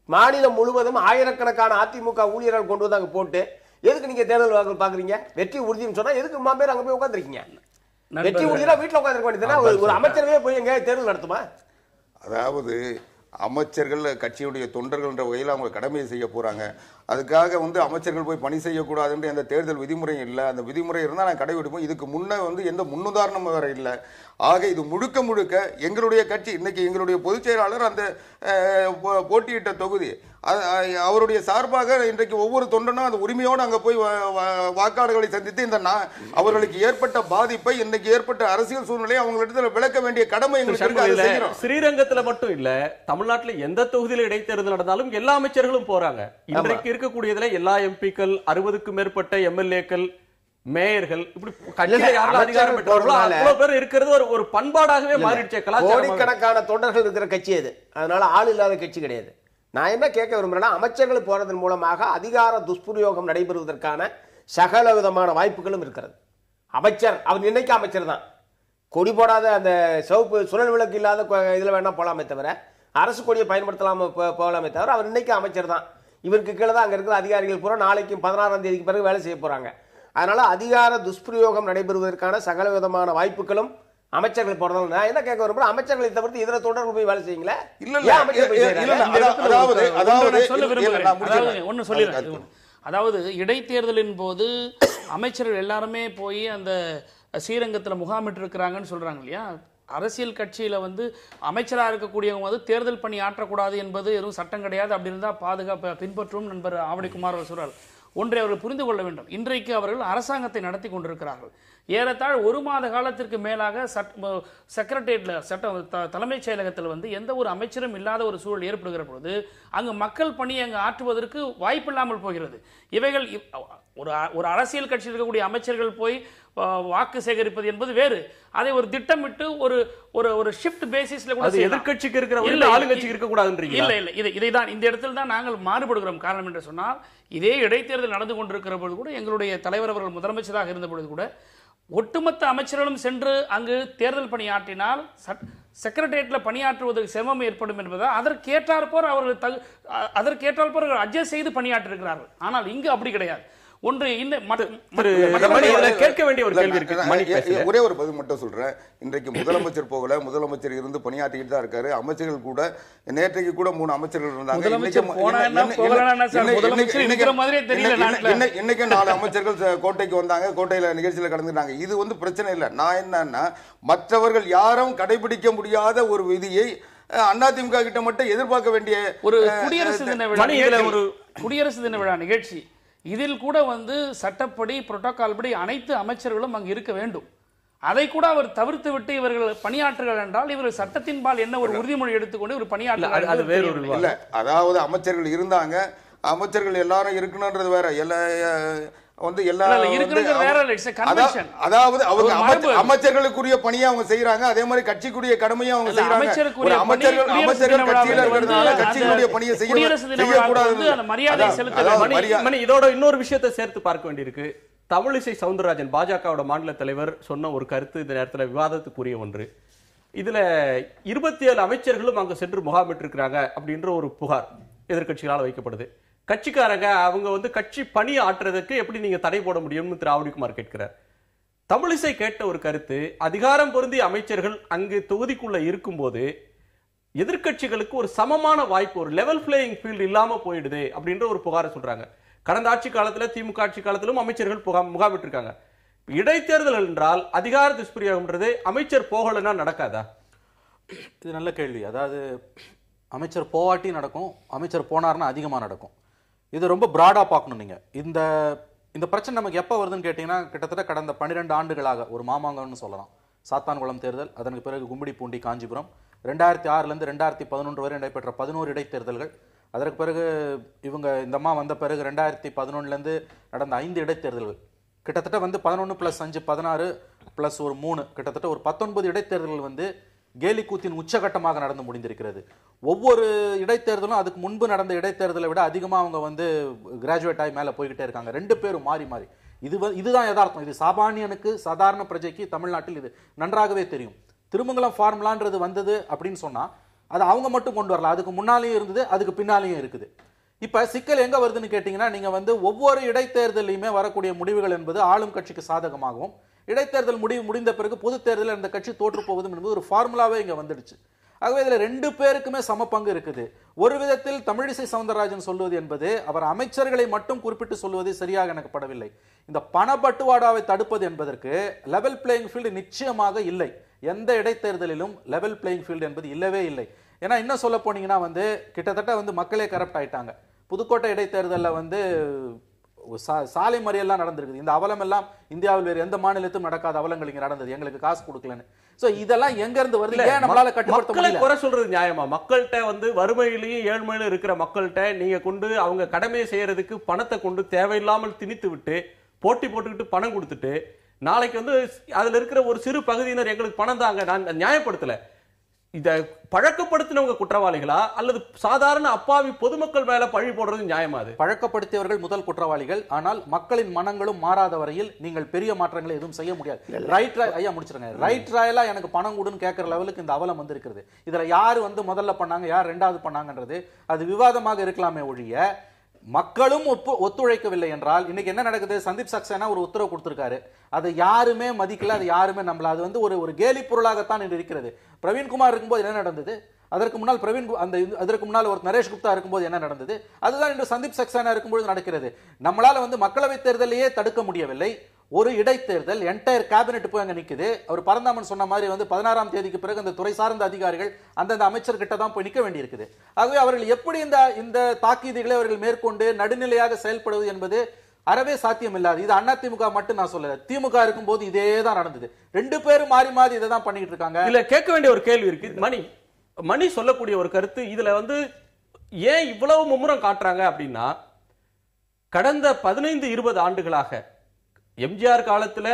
மாநிலம் முழுவதும் ஆயிரக்கணக்கான அதிமுக ஊழியர்கள் கொண்டு வந்து அங்கே போட்டு எதுக்கு நீங்க தேர்தல் வாக்கு பாக்குறீங்க? வெற்றி உறுதின்னு சொன்னா எதுக்கு பேர் அங்கே போய் உட்காந்துருக்கீங்க? வெற்றி உறுதினா வீட்டில் உட்காந்துருக்க வேண்டியதுன்னா ஒரு அமைச்சரவே போய் எங்க தேர்தல் நடத்துமா? அதாவது அமைச்சர்கள் கட்சியுடைய தொண்டர்கள்ன்ற வகையில் அவங்க கடமையை செய்ய போறாங்க. அதுக்காக வந்து அமைச்சர்கள் போய் பணி செய்யக்கூடாதுன்ற எந்த தேர்தல் விதிமுறையும் இல்லை. அந்த விதிமுறை இருந்தால் நான் கடைபிடிப்போம். இதுக்கு முன்னே வந்து எந்த முன்னுதாரணம் வேற இல்லை. ஆக இது முழுக்க முழுக்க எங்களுடைய கட்சி. இன்னைக்கு எங்களுடைய பொதுச் செயலாளர் அந்த போட்டியிட்ட தொகுதி அவருடைய சார்பாக இன்றைக்கு ஒவ்வொரு தொண்டனும் அந்த உரிமையோடு அங்கே போய் வாக்காளர்களை சந்தித்து இந்த அவர்களுக்கு ஏற்பட்ட பாதிப்பை, இன்னைக்கு ஏற்பட்ட அரசியல் சூழ்நிலையை அவங்களிடத்தில் விளக்க வேண்டிய கடமை எங்களுக்கு. ஸ்ரீரங்கத்துல மட்டும் இல்ல, தமிழ்நாட்டுல எந்த தொகுதியில இடைத்தேர்தல் நடந்தாலும் எல்லா அமைச்சர்களும் போறாங்க. இன்றைக்கு இருக்கக்கூடியதுல எல்லா எம்பிக்கள், 60க்கும் மேற்பட்ட எம்எல்ஏக்கள், மேயர்கள், இப்படி அதிகாரம் பெற்றவர்களோ அவ்வளவு பேர் இருக்கிறது ஒரு பண்பாடாகவே மாறிடுச்சு. கோடிக்கணக்கான தொண்டர்கள் இருக்கிற கட்சி அது. அதனால ஆள் இல்லாத கட்சி கிடையாது. நான் என்ன கேட்க விரும்புறேன்னா, அமைச்சர்கள் போறதன் மூலமாக அதிகார துஷ்பிரயோகம் நடைபெறுவதற்கான சகல விதமான வாய்ப்புகளும் இருக்கிறது. அமைச்சர் அவர் இன்னைக்கு அமைச்சர் தான், கொடி போடாத அந்த சிவப்பு சுழல் விளக்கு இல்லாத இதுல வேணா போலாமே தவிர, அரசு கொடியை பயன்படுத்தலாம போகலாமே தவிர, அவர் இன்னைக்கு அமைச்சர் தான். இவருக்கு கீழே தான் அங்க இருக்கிற அதிகாரிகள் பூரா நாளைக்கும் 16ஆம் தேதிக்கு பிறகு வேலை செய்ய போறாங்க. அதனால அதிகார துஷ்பிரயோகம் நடைபெறுவதற்கான சகல விதமான வாய்ப்புகளும் அமைச்சர்கள் போறதால நான் என்ன கேட்க விரும்புறேன், அமைச்சர்களை தவிர்த்து இதர தொடர்பு போய் வேலை செய்யுங்களா? அதாவது இடைத்தேர்தலின் போது அமைச்சர்கள் எல்லாருமே போய் அந்த ஸ்ரீரங்கத்தில் முகாமிட்டு இருக்கிறாங்கன்னு சொல்றாங்க இல்லையா? அரசியல் கட்சியில வந்து அமைச்சராக இருக்கக்கூடியவங்க வந்து தேர்தல் பணி ஆற்றக்கூடாது என்பது எதுவும் சட்டம் கிடையாது. அப்படி இருந்தால் பாதுகாப்பு பின்பற்றும் நண்பர் ஆவடிக்குமார் அவர் சொல்றார். ஒன்றை அவர்கள் புரிந்து கொள்ள வேண்டும். இன்றைக்கு அவர்கள் அரசாங்கத்தை நடத்தி கொண்டிருக்கிறார்கள். ஏறத்தாழ 1 மாத காலத்திற்கு மேலாக செக்ரட்டரியேட்ல தலைமைச் செயலகத்தில் வந்து எந்த ஒரு அமைச்சரும் இல்லாத ஒரு சூழல் ஏற்படுகிற பொழுது அங்கு மக்கள் பணியை அங்கு ஆற்றுவதற்கு வாய்ப்பில்லாமல் போகிறது. இவைகள் ஒரு அரசியல் கட்சியில் இருக்கக்கூடிய அமைச்சர்கள் போய் வாக்கு சேகரிப்பது என்பது வேறு. அதை ஒரு திட்டமிட்டு ஒரு ஷிஃப்ட் பேசிஸ்ல கூட எதிர்க்கட்சிக்கு இருக்கிற ஆளுங்கட்சிக்கு இருக்க கூடாதுன்றீங்க. இல்ல இல்ல, இதைதான் இந்த இடத்தில் தான் நாங்கள் மாறுபடுகிறோம். காரணம் என்று சொன்னால், இதே இடைத்தேர்தல் நடந்து கொண்டிருக்கிற பொழுது கூட எங்களுடைய தலைவர் அவர்கள் முதலமைச்சராக இருந்த பொழுது கூட ஒட்டுமொத்த அமைச்சர்களும் சென்று அங்கு தேர்தல் பணியாற்றினால் செக்ரட்டரியேட்ல பணியாற்றுவதற்கு சிரமம் ஏற்படும் என்பதால் அதற்கேற்றாற்போர் அவர்கள் அட்ஜஸ்ட் செய்து பணியாற்றிருக்கிறார்கள். ஆனால் இங்கு அப்படி கிடையாது. ஒன்று கேட்க வேண்டிய ஒரு கேள்வி இருக்கு. ஒரே ஒரு பதில் மட்டும் சொல்றேன். இன்றைக்கு முதலமைச்சர் போகல, முதலமைச்சர் இருந்து பணியாற்றிக்கிட்டு தான் இருக்காரு. அமைச்சர்கள் கூட நேற்றைக்கு கூட 3 அமைச்சர்கள் இருந்தாங்க. இன்னைக்கு 4 அமைச்சர்கள் கோட்டைக்கு வந்தாங்க, கோட்டையில நிகழ்ச்சியில கலந்துட்டாங்க. இது வந்து பிரச்சனை இல்லை. நான் என்னன்னா, மற்றவர்கள் யாரும் கடைபிடிக்க முடியாத ஒரு விதியை அதிமுக கிட்ட மட்டும் எதிர்பார்க்க வேண்டிய ஒரு குடியரசு தின விழா நிகழ்ச்சி, இதில் கூட வந்து சட்டப்படி புரோட்டோகால் படி அனைத்து அமைச்சர்களும் அங்கு இருக்க வேண்டும். அதை கூட அவர் தவிர்த்து விட்டு இவர்கள் பணியாற்றுகள் என்றால் இவர்கள் சட்டத்தின்பால் என்ன ஒரு உறுதிமொழி எடுத்துக்கொண்டு ஒரு பணியாற்ற இல்ல. அதாவது அமைச்சர்கள் இருந்தாங்க, அமைச்சர்கள் எல்லாரும் இருக்கணும்ன்றது வேற. வந்து அதாவது அவங்க அமைச்சர்களுக்குரிய பணியை அவங்க செய்யறாங்க, அதே மாதிரி கட்சிக்குரிய கடமையை அவங்க செய்யறாங்க. அமைச்சர்கள் கட்சியில இருக்கிறதுனால கட்சியினுடைய பணியை செய்யக்கூடாது. இதோட இன்னொரு விஷயத்தை சேர்த்து பார்க்க வேண்டியிருக்கு. தமிழிசை சவுந்தரராஜன் பாஜகவோட மாநில தலைவர் சொன்ன ஒரு கருத்து இந்த நேரத்தில் விவாதத்துக்குரிய ஒன்று. இதுல 27 அமைச்சர்களும் அங்க சென்று முகாமிட்டிருக்கிறாங்க அப்படின்ற ஒரு புகார் எதிர்கட்சிகளால் வைக்கப்படுது. கட்சிக்காரங்க அவங்க வந்து கட்சி பணி ஆற்றுறதுக்கு எப்படி நீங்க தடை போட முடியும்னு திரு ஆவடிக்குமார் கேட்கிறார். தமிழிசை கேட்ட ஒரு கருத்து, அதிகாரம் பொருந்திய அமைச்சர்கள் அங்கு தொகுதிக்குள்ள இருக்கும்போது எதிர்கட்சிகளுக்கு ஒரு சமமான வாய்ப்பு, ஒரு லெவல் பிளேயிங் ஃபீல்டு இல்லாம போயிடுது அப்படின்ற ஒரு புகாரை சொல்றாங்க. கடந்த ஆட்சி காலத்துல, திமுக ஆட்சி காலத்திலும் அமைச்சர்கள் முகாமிட்டு இருக்காங்க. இடைத்தேர்தல் என்றால் அதிகார துஷ்பிரயோகம்ன்றது அமைச்சர் போகலன்னா நடக்காதா? இது நல்ல கேள்வி. அதாவது அமைச்சர் போவாட்டி நடக்கும், அமைச்சர் போனார்னா அதிகமாக நடக்கும். இது ரொம்ப பிராடாக பார்க்கணும் நீங்கள். இந்த பிரச்சனை நமக்கு எப்போ வருதுன்னு கேட்டிங்கன்னா, கிட்டத்தட்ட கடந்த 12 ஆண்டுகளாக ஒரு மாமாங்கன்னு சொல்லலாம். சாத்தான்குளம் தேர்தல், அதற்கு பிறகு கும்மிடிப்பூண்டி, காஞ்சிபுரம், 2006 2011 வரை நடைபெற்ற 11 இடைத்தேர்தல்கள், அதற்கு பிறகு இவங்க இந்த அம்மா வந்த பிறகு 2011 நடந்த 5 இடைத்தேர்தல்கள், கிட்டத்தட்ட 11 + 5 16 + ஒரு 3 கிட்டத்தட்ட ஒரு 19 இடைத்தேர்தல்கள் கேலி கூத்தின் உச்சகட்டமாக நடந்து முடிந்திருக்கிறது. ஒவ்வொரு இடைத்தேர்தலும் அதுக்கு முன்பு நடந்த இடைத்தேர்தலை விட அதிகமாக அவங்க கிராஜுவேட் ஆகி மேலே போய்கிட்டே இருக்காங்க. 2 பேரும் மாறி மாறி. இதுதான் யதார்த்தம். இது சாமானியனுக்கு, சாதாரண பிரஜைக்கு தமிழ்நாட்டில் இது நன்றாகவே தெரியும். திருமங்கலம் ஃபார்முலான்றது வந்தது அப்படின்னு சொன்னா அது அவங்க மட்டும் கொண்டு வரல, அதுக்கு முன்னாலேயும் இருந்தது, அதுக்கு பின்னாலேயும் இருக்குது. இப்ப சிக்கல் எங்க வருதுன்னு கேட்டீங்கன்னா, நீங்க ஒவ்வொரு இடைத்தேர்தலையுமே வரக்கூடிய முடிவுகள் என்பது ஆளும் கட்சிக்கு சாதகமாகவும், இடைத்தேர்தல் முடிந்த பிறகு பொது தேர்தலில் அந்த கட்சி தோற்று போவதும் என்பது ஒரு ஃபார்முலாவே இங்க வந்துடுச்சு. ஆகவே இதுல 2 பேருக்குமே சம பங்கு இருக்குது. ஒரு விதத்தில் தமிழிசை சவுந்தரராஜன் சொல்வது என்பது அவர் அமைச்சர்களை மட்டும் குறிப்பிட்டு சொல்வது சரியாக எனக்கு படவில்லை. இந்த பணப்பட்டுவாடாவை தடுப்பது என்பதற்கு லெவல் பிளேயிங் ஃபீல்டு நிச்சயமாக இல்லை. எந்த இடைத்தேர்தலிலும் லெவல் பிளேயிங் ஃபீல்டு என்பது இல்லவே இல்லை. ஏன்னா இன்னும் சொல்ல போனீங்கன்னா கிட்டத்தட்ட மக்களே கரப்ட் ஆயிட்டாங்க. புதுக்கோட்டை இடைத்தேர்தலில் சாலை மறியெல்லாம் நடந்திருக்குது. இந்த அவலம் எல்லாம் இந்தியாவில் வேறு எந்த மாநிலத்திலும் நடக்காத அவலங்கள் இங்க நடந்தது, எங்களுக்கு காசு கொடுக்கலன்னு. சோ இதெல்லாம் எங்க இருந்து வருது? ஏன் நம்மளால கட்டுப்படுத்த முடியல? குறை சொல்றது நியாயமா? மக்கள்கிட்ட வறுமையிலையும் ஏழ்மையிலும் இருக்கிற மக்கள்கிட்ட நீங்க கொண்டு அவங்க கடமையை செய்யறதுக்கு பணத்தை கொண்டு தேவையில்லாமல் திணித்து விட்டு போட்டி போட்டுக்கிட்டு பணம் கொடுத்துட்டு நாளைக்கு அதுல இருக்கிற ஒரு சிறு பகுதியினர் எங்களுக்கு பணம் தாங்க, நான் நியாயப்படுத்தல. இத பழக்கப்படுத்தினவங்க குற்றவாளிகளா அல்லது சாதாரண அப்பாவி பொதுமக்கள் மேல பழி போடுறது நியாயமா? அது பழக்கப்படுத்தியவர்கள் முதல் குற்றவாளிகள். ஆனால் மக்களின் மனங்களும் மாறாத வரையில் நீங்கள் பெரிய மாற்றங்களை எதுவும் செய்ய முடியாது. ரைட் ராயலா எனக்கு பணம் கொடுன்னு கேட்கிற லெவலுக்கு இந்த அவலம் இருக்கிறது. இதுல யாரு முதல்ல பண்ணாங்க, யார் 2வது பண்ணாங்கன்றது அது விவாதமாக இருக்கலாமே ஒழிய, மக்களும் ஒத்துழைக்கவில்லை என்றால் இன்னைக்கு என்ன நடக்குது? சந்தீப் சக்சேனா ஒரு உத்தரவு கொடுத்திருக்காரு, அதை யாருமே மதிக்கல, அது யாருமே நம்பல. அது ஒரு கேலி பொருளாகத்தான் இன்று இருக்கிறது. பிரவீன்குமார் இருக்கும்போது என்ன நடந்தது? அதற்கு முன்னால் அதற்கு முன்னால் ஒரு நரேஷ் குப்தா இருக்கும்போது என்ன நடந்தது? அதுதான் இன்று சந்தீப் சக்சேனா இருக்கும்போது நடக்கிறது. நம்மளால மக்களவை தேர்தலையே தடுக்க முடியவில்லை. ஒரு இடைத்தேர்தல் என்டையர் கேபினெட் போய் அங்க நிக்குது. அவர் பரந்தாமன் சொன்ன மாதிரி 16ஆம் தேதிக்கு பிறகு அந்த துறை சார்ந்த அதிகாரிகள் அந்தந்த அமைச்சர் கிட்ட தான் போய் நிக்க வேண்டி இருக்குது. ஆகவே அவர்கள் எப்படி இந்த தாக்கீதுகளை அவர்கள் மேற்கொண்டு நடுநிலையாக செயல்படுவது என்பது அறவே சாத்தியம் இல்லாது. இது அதிமுக மட்டும் நான் சொல்லல, திமுக இருக்கும்போது இதே தான் நடந்தது. 2 பேரும் மாறி மாறி இதை தான் பண்ணிட்டு இருக்காங்க. இல்ல, கேட்க வேண்டிய ஒரு கேள்வி இருக்கு. மணி சொல்லக்கூடிய ஒரு கருத்து இதுல ஏன் இவ்வளவு மும்முரம் காட்டுறாங்க அப்படின்னா, கடந்த 15-20 ஆண்டுகளாக எம்ஜிஆர் காலத்துல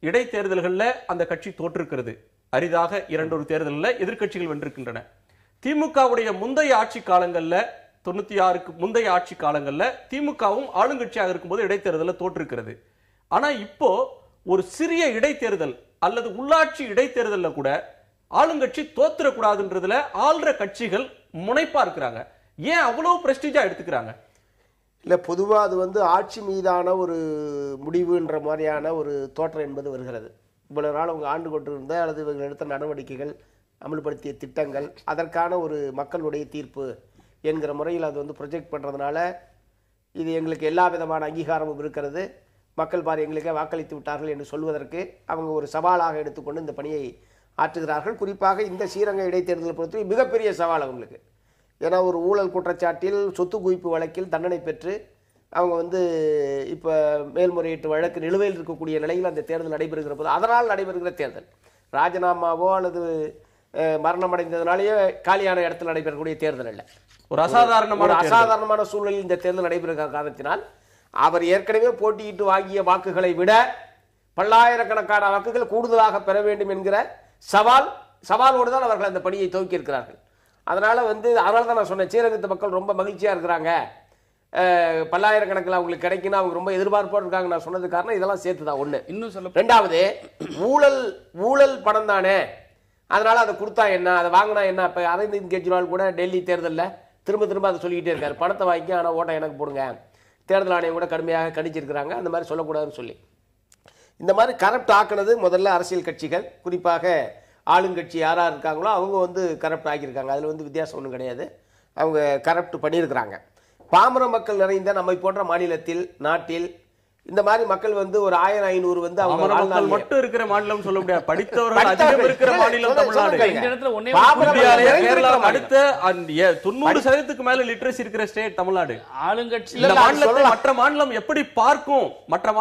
இடைத்தேர்தல்கள்ல அந்த கட்சி தோற்றிருக்கிறது. அரிதாக 2 தேர்தலில் எதிர்க்கட்சிகள் வென்றிருக்கின்றன. திமுகவுடைய முந்தைய ஆட்சி காலங்கள்ல 96க்கு முந்தைய ஆட்சி காலங்கள்ல திமுகவும் ஆளுங்கட்சியாக இருக்கும்போது இடைத்தேர்தலில் தோற்றிருக்கிறது. ஆனா இப்போ ஒரு சிறிய இடைத்தேர்தல் அல்லது உள்ளாட்சி இடைத்தேர்தலில் கூட ஆளுங்கட்சி தோத்துறக்கூடாதுன்றதுல ஆள்ற கட்சிகள் முனைப்பா இருக்கிறாங்க. ஏன் அவ்வளவு பிரஸ்டீஜா எடுத்துக்கிறாங்க? இல்லை, பொதுவாக அது ஆட்சி மீதான ஒரு முடிவுன்ற மாதிரியான ஒரு தோற்றம் என்பது வருகிறது. இவ்வளவு நாள் அவங்க ஆண்டு கொண்டிருந்த அல்லது இவர்கள் எடுத்த நடவடிக்கைகள், அமல்படுத்திய திட்டங்கள், அதற்கான ஒரு மக்களுடைய தீர்ப்பு என்கிற முறையில் அது ப்ரொஜெக்ட் பண்ணுறதுனால இது எங்களுக்கு எல்லா விதமான அங்கீகாரமும் இருக்கிறது, மக்கள் பார் எங்களுக்கே வாக்களித்து விட்டார்கள் என்று சொல்வதற்கு அவங்க ஒரு சவாலாக எடுத்துக்கொண்டு இந்த பணியை ஆற்றுகிறார்கள். குறிப்பாக இந்த ஸ்ரீரங்க இடைத்தேர்தலை பொறுத்தவரை மிகப்பெரிய சவால் அவங்களுக்கு. ஏன்னா ஒரு ஊழல் குற்றச்சாட்டில் சொத்து குவிப்பு வழக்கில் தண்டனை பெற்று அவங்க இப்போ மேல்முறையீட்டு வழக்கு நிலுவையில் இருக்கக்கூடிய நிலையில் அந்த தேர்தல் நடைபெறுகிற போது, அதனால் நடைபெறுகிற தேர்தல் ராஜினாமாவோ அல்லது மரணம் அடைந்ததுனாலேயே காலியான இடத்தில் நடைபெறக்கூடிய தேர்தல் அல்ல. ஒரு அசாதாரணமான சூழலில் இந்த தேர்தல் நடைபெறுகிற காரணத்தினால் அவர் ஏற்கனவே போட்டியிட்டு வாங்கிய வாக்குகளை விட பல்லாயிரக்கணக்கான வாக்குகள் கூடுதலாக பெற வேண்டும் என்கிற சவாலோடு தான் அவர்கள் அந்த பணியை துவக்கி இருக்கிறார்கள். அதனால அதனால தான் நான் சொன்னேன், ஸ்ரீரங்கத்து மக்கள் ரொம்ப மகிழ்ச்சியா இருக்கிறாங்க, பல்லாயிரக்கணக்கில் அவங்களுக்கு கிடைக்குன்னு அவங்க ரொம்ப எதிர்பார்ப்போடு இருக்காங்க. நான் சொன்னது காரணம் இதெல்லாம் சேர்த்து தான். ஒன்று. இன்னும் சொல்ல, 2வது ஊழல் பணம் தானே, அதனால அதை கொடுத்தா என்ன, அதை வாங்கினா என்ன. இப்போ அரவிந்த் கெஜ்ரிவால் கூட டெல்லி தேர்தலில் திரும்ப அதை சொல்லிக்கிட்டே இருக்காரு, பணத்தை வாங்கி ஆனால் ஓட்டை எனக்கு போடுங்க. தேர்தல் ஆணையம் கூட கடுமையாக கணிச்சிருக்கிறாங்க, அந்த மாதிரி சொல்லக்கூடாதுன்னு சொல்லி. இந்த மாதிரி கரப்ட் ஆக்குனது முதல்ல அரசியல் கட்சிகள், குறிப்பாக ஆளுங்கட்சி யாராக இருக்காங்களோ அவங்க கரப்ட் ஆக்கியிருக்காங்க. அதில் வித்தியாசம் ஒன்றும் கிடையாது, அவங்க கரப்ட் பண்ணியிருக்கிறாங்க. பாமர மக்கள் நிறைந்த நம்மை போன்ற மாநிலத்தில், நாட்டில் இந்த மாதிரி மக்கள் வந்து ஒரு 1500 வந்து அவங்க பாமர மக்கள் வாழ்நாள்லயே- மட்டும் இருக்கிற மாநிலம் சொல்ல முடியாது. படித்தவர்கள் அதிகம் இருக்கிற மாநிலம் தமிழ்நாடு. இந்த இடத்துல ஒண்ணே பாமர இந்தியாவிலே மக்கள் கேரளா இருக்கிற அடுத்த 90% மேல லிட்ரஸி இருக்கிற ஸ்டேட் தமிழ்நாடு. ஆளுங்கட்சி இந்த இல்ல, மாநிலத்தை சொல்லலாம். மற்ற மாநிலம் எப்படி பார்க்கும், மற்ற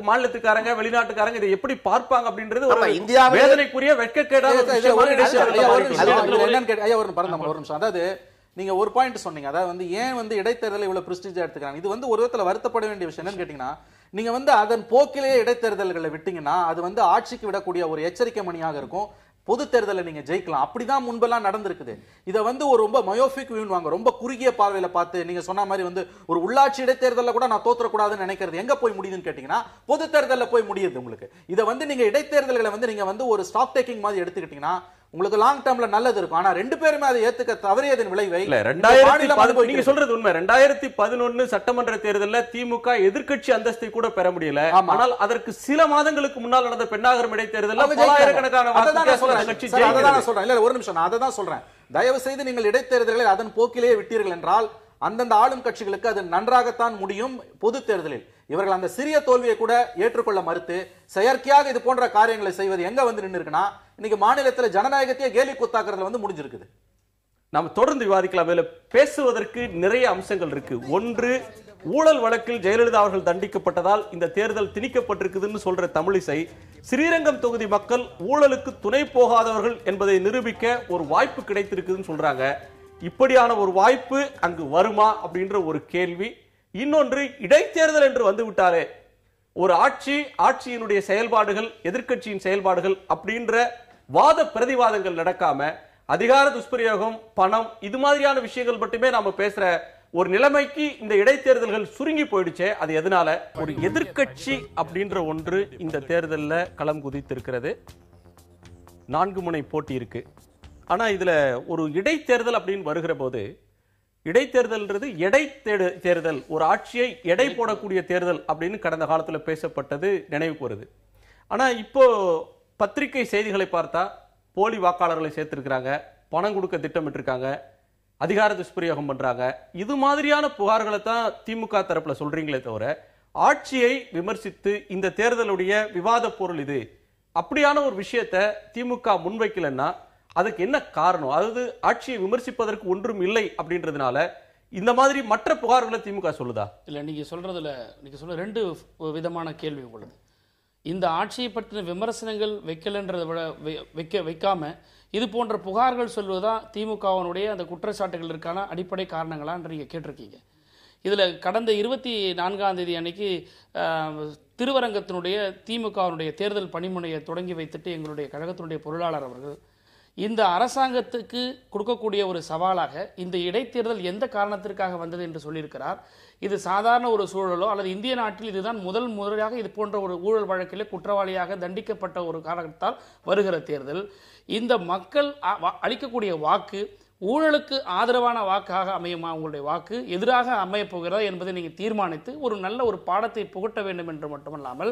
மாநிலத்துக்காரங்க வெளிநாட்டுக்காரங்க இதை எப்படி பார்ப்பாங்க அப்படின்றது ஒரு ஆமா, இந்தியாவிலே- வேதனைக்குரிய வெட்கக்கேடான ஒரு விஷயமான இடைத்தேர்தல் மாறிட்டு ஒரு நிமிஷம். அதாவது நீங்க ஒரு பாயிண்ட் சொன்னீங்க, அதாவது வந்து ஏன் வந்து இடைத்தேர்தலை இவ்வளவு பிரஸ்டீஜா எடுத்துக்கிறாங்க. இது வந்து ஒரு விதத்துல வருத்தப்பட வேண்டிய விஷயம் என்னன்னு கேட்டீங்கன்னா, நீங்க வந்து அதன் போக்கிலேயே இடைத்தேர்தல்களை விட்டீங்கன்னா அது வந்து ஆட்சிக்கு விடக்கூடிய ஒரு எச்சரிக்கை மணியாக இருக்கும். பொது தேர்தலை நீங்க ஜெயிக்கலாம். அப்படிதான் முன்பெல்லாம் நடந்திருக்குது. இதை வந்து ஒரு ரொம்ப மயோபிக் வியூ வாங்க, ரொம்ப குறுகிய பார்வையில பார்த்து நீங்க சொன்ன மாதிரி வந்து ஒரு உள்ளாட்சி இடைத்தேர்தலில் கூட நான் தோற்றக்கூடாதுன்னு நினைக்கிறது எங்க போய் முடியுதுன்னு கேட்டீங்கன்னா பொது தேர்தலில் போய் முடியுது உங்களுக்கு. இதை வந்து நீங்க இடைத்தேர்தல்களை வந்து நீங்க வந்து ஒரு ஸ்டாக் டேக்கிங் மாதிரி எடுத்துக்கிட்டீங்கன்னா உங்களுக்கு லாங் டர்ம்ல நல்லது இருக்கும். ஆனா ரெண்டு பேருமே அதை ஏத்துக்க தவறியதன் விளைவை இல்ல 2010 நீங்க சொல்றது உண்மை. 2011 சட்டமன்ற தேர்தலில் திமுக எதிர்க்கட்சி அந்தஸ்தை கூட பெற முடியல. ஆனால் அதற்கு சில மாதங்களுக்கு முன்னால் நடந்த பெண்ணாகரம் இடைத்தேர்தலில் பல்லாயிரக்கணக்கான கட்சி ஒரு நிமிஷம், நான் அதை தான் சொல்றேன். தயவு செய்து நீங்கள் இடைத்தேர்தல்களை அதன் போக்கிலேயே விட்டீர்கள் என்றால் அந்தந்த ஆளும் கட்சிகளுக்கு அது நன்றாகத்தான் முடியும். பொது தேர்தலில் இவர்கள் அந்த சிறிய தோல்வியை கூட ஏற்றுக்கொள்ள மறுத்து செயற்கையாக இது போன்ற காரியங்களை செய்வது எங்க வந்து நின்று இருக்குன்னா இன்னைக்கு மாநிலத்துல ஜனநாயகத்தையே கேலி குத்தாக்குறதுல வந்து முடிஞ்சிருக்குது. நாம் தொடர்ந்து விவாதிக்கலாம். இதுல பேசுவதற்கு நிறைய அம்சங்கள் இருக்கு. ஒன்று, ஊழல் வழக்கில் ஜெயலலிதா அவர்கள் தண்டிக்கப்பட்டதால் இந்த தேர்தல் திணிக்கப்பட்டிருக்குதுன்னு சொல்ற தமிழிசை, ஸ்ரீரங்கம் தொகுதி மக்கள் ஊழலுக்கு துணை போகாதவர்கள் என்பதை நிரூபிக்க ஒரு வாய்ப்பு கிடைத்திருக்குதுன்னு சொல்றாங்க. இப்படியான ஒரு வாய்ப்பு அங்கு வருமா அப்படின்ற ஒரு கேள்வி. இன்னொன்று, இடைத்தேர்தல் என்று வந்து விட்டாலே ஒரு ஆட்சியினுடைய செயல்பாடுகள் எதிர்க்கட்சியின் செயல்பாடுகள் அப்படின்ற வாத பிரதிவாதங்கள் நடக்காம அதிகார துஷ்பிரயோகம், பணம், இது மாதிரியான விஷயங்கள் மட்டுமே நாம பேசுற ஒரு நிலைமைக்கு இந்த இடைத்தேர்தல்கள் சுருங்கி போயிடுச்சே. அது எதனால? ஒரு எதிர்க்கட்சி அப்படின்ற ஒன்று இந்த தேர்தலில் களம் குதித்திருக்கிறது. 4 முனை போட்டி இருக்கு. ஆனா இதுல ஒரு இடைத்தேர்தல் அப்படின்னு வருகிற போது, இடைத்தேர்தல்ன்றது எடை தேர்தல், ஒரு ஆட்சியை எடை போடக்கூடிய தேர்தல் அப்படின்னு கடந்த காலத்துல பேசப்பட்டது நினைவுக்கு வருது. ஆனா இப்போ பத்திரிகை செய்திகளை பார்த்தா போலி வாக்காளர்களை சேர்த்திருக்கிறாங்க, பணம் கொடுக்க திட்டமிட்டிருக்காங்க, அதிகார துஷ்பிரயோகம் பண்றாங்க, இது மாதிரியான புகார்களை தான் திமுக தரப்புல சொல்றீங்களே தவிர ஆட்சியை விமர்சித்து இந்த தேர்தலுடைய விவாத பொருள் இது அப்படியான ஒரு விஷயத்தை திமுக முன்வைக்கலன்னா அதுக்கு என்ன காரணம்? அதாவது ஆட்சியை விமர்சிப்பதற்கு ஒன்றும் இல்லை அப்படின்றதுனால இந்த மாதிரி மற்ற புகார்களை திமுக சொல்லுதா? இல்லை, நீங்கள் சொல்ற 2 விதமான கேள்வி உங்களுக்கு. இந்த ஆட்சியை பற்றின விமர்சனங்கள் வைக்கலன்றதை விட வைக்காம இது போன்ற புகார்கள் சொல்வதுதான் திமுகவினுடைய அந்த குற்றச்சாட்டுகளுக்கான அடிப்படை காரணங்களான்னு நீங்கள் கேட்டிருக்கீங்க. இதில் கடந்த 24ஆம் தேதி அன்னைக்கு திருவரங்கத்தினுடைய திமுகவினுடைய தேர்தல் பணிமுனையை தொடங்கி வைத்துட்டு எங்களுடைய கழகத்தினுடைய பொருளாளர் அவர்கள் இந்த அரசாங்கத்துக்கு கொடுக்கக்கூடிய ஒரு சவாலாக இந்த இடைத்தேர்தல் எந்த காரணத்திற்காக வந்தது என்று சொல்லியிருக்கிறார். இது சாதாரண ஒரு சூழலோ அல்லது இந்திய நாட்டில் இதுதான் முதல் முறையாக இது போன்ற ஒரு ஊழல் வழக்கில் குற்றவாளியாக தண்டிக்கப்பட்ட ஒரு காரணத்தால் வருகிற தேர்தல். இந்த மக்கள் அளிக்கக்கூடிய வாக்கு ஊழலுக்கு ஆதரவான வாக்காக அமையுமா, உங்களுடைய வாக்கு எதிராக அமைய போகிறதா என்பதை நீங்கள் தீர்மானித்து ஒரு நல்ல ஒரு பாடத்தை புகட்ட வேண்டும் என்று மட்டுமல்லாமல்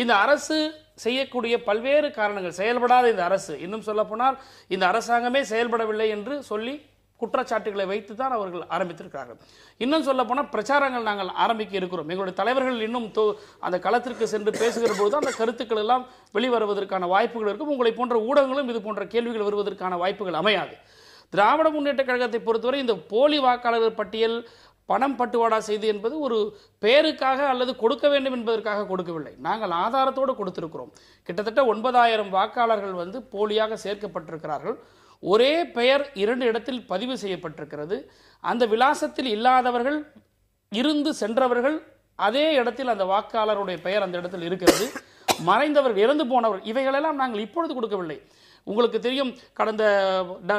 இந்த அரசு செய்யக்கூடிய பல்வேறு காரணங்கள், செயல்படாத இந்த அரசு, இன்னும் சொல்ல போனால் இந்த அரசாங்கமே செயல்படவில்லை என்று சொல்லி குற்றச்சாட்டுகளை வைத்து தான் அவர்கள் ஆரம்பித்திருக்கிறார்கள். இன்னும் சொல்ல போனால் பிரச்சாரங்கள் நாங்கள் ஆரம்பிக்க இருக்கிறோம். எங்களுடைய தலைவர்கள் இன்னும் அந்த களத்திற்கு சென்று பேசுகிற போது அந்த கருத்துக்கள் எல்லாம் வெளிவருவதற்கான வாய்ப்புகள் இருக்கும். உங்களை போன்ற ஊடகங்களும் இது போன்ற கேள்விகள் வருவதற்கான வாய்ப்புகள் அமையாது. திராவிட முன்னேற்ற கழகத்தை பொறுத்தவரை இந்த போலி வாக்காளர் பட்டியல் பணம் பட்டுவாடா செய்து என்பது ஒரு பெயருக்காக அல்லது கொடுக்க வேண்டும் என்பதற்காக கொடுக்கவில்லை. நாங்கள் ஆதாரத்தோடு கொடுத்திருக்கிறோம். கிட்டத்தட்ட 9000 வாக்காளர்கள் போலியாக சேர்க்கப்பட்டிருக்கிறார்கள். ஒரே பெயர் 2 இடத்தில் பதிவு செய்யப்பட்டிருக்கிறது. அந்த விலாசத்தில் இல்லாதவர்கள் இருந்து சென்றவர்கள் அதே இடத்தில் அந்த வாக்காளருடைய பெயர் அந்த இடத்தில் இருக்கிறது. மறைந்தவர்கள், இறந்து போனவர்கள், இவைகளெல்லாம் நாங்கள் இப்பொழுது கொடுக்கவில்லை. உங்களுக்கு தெரியும், கடந்த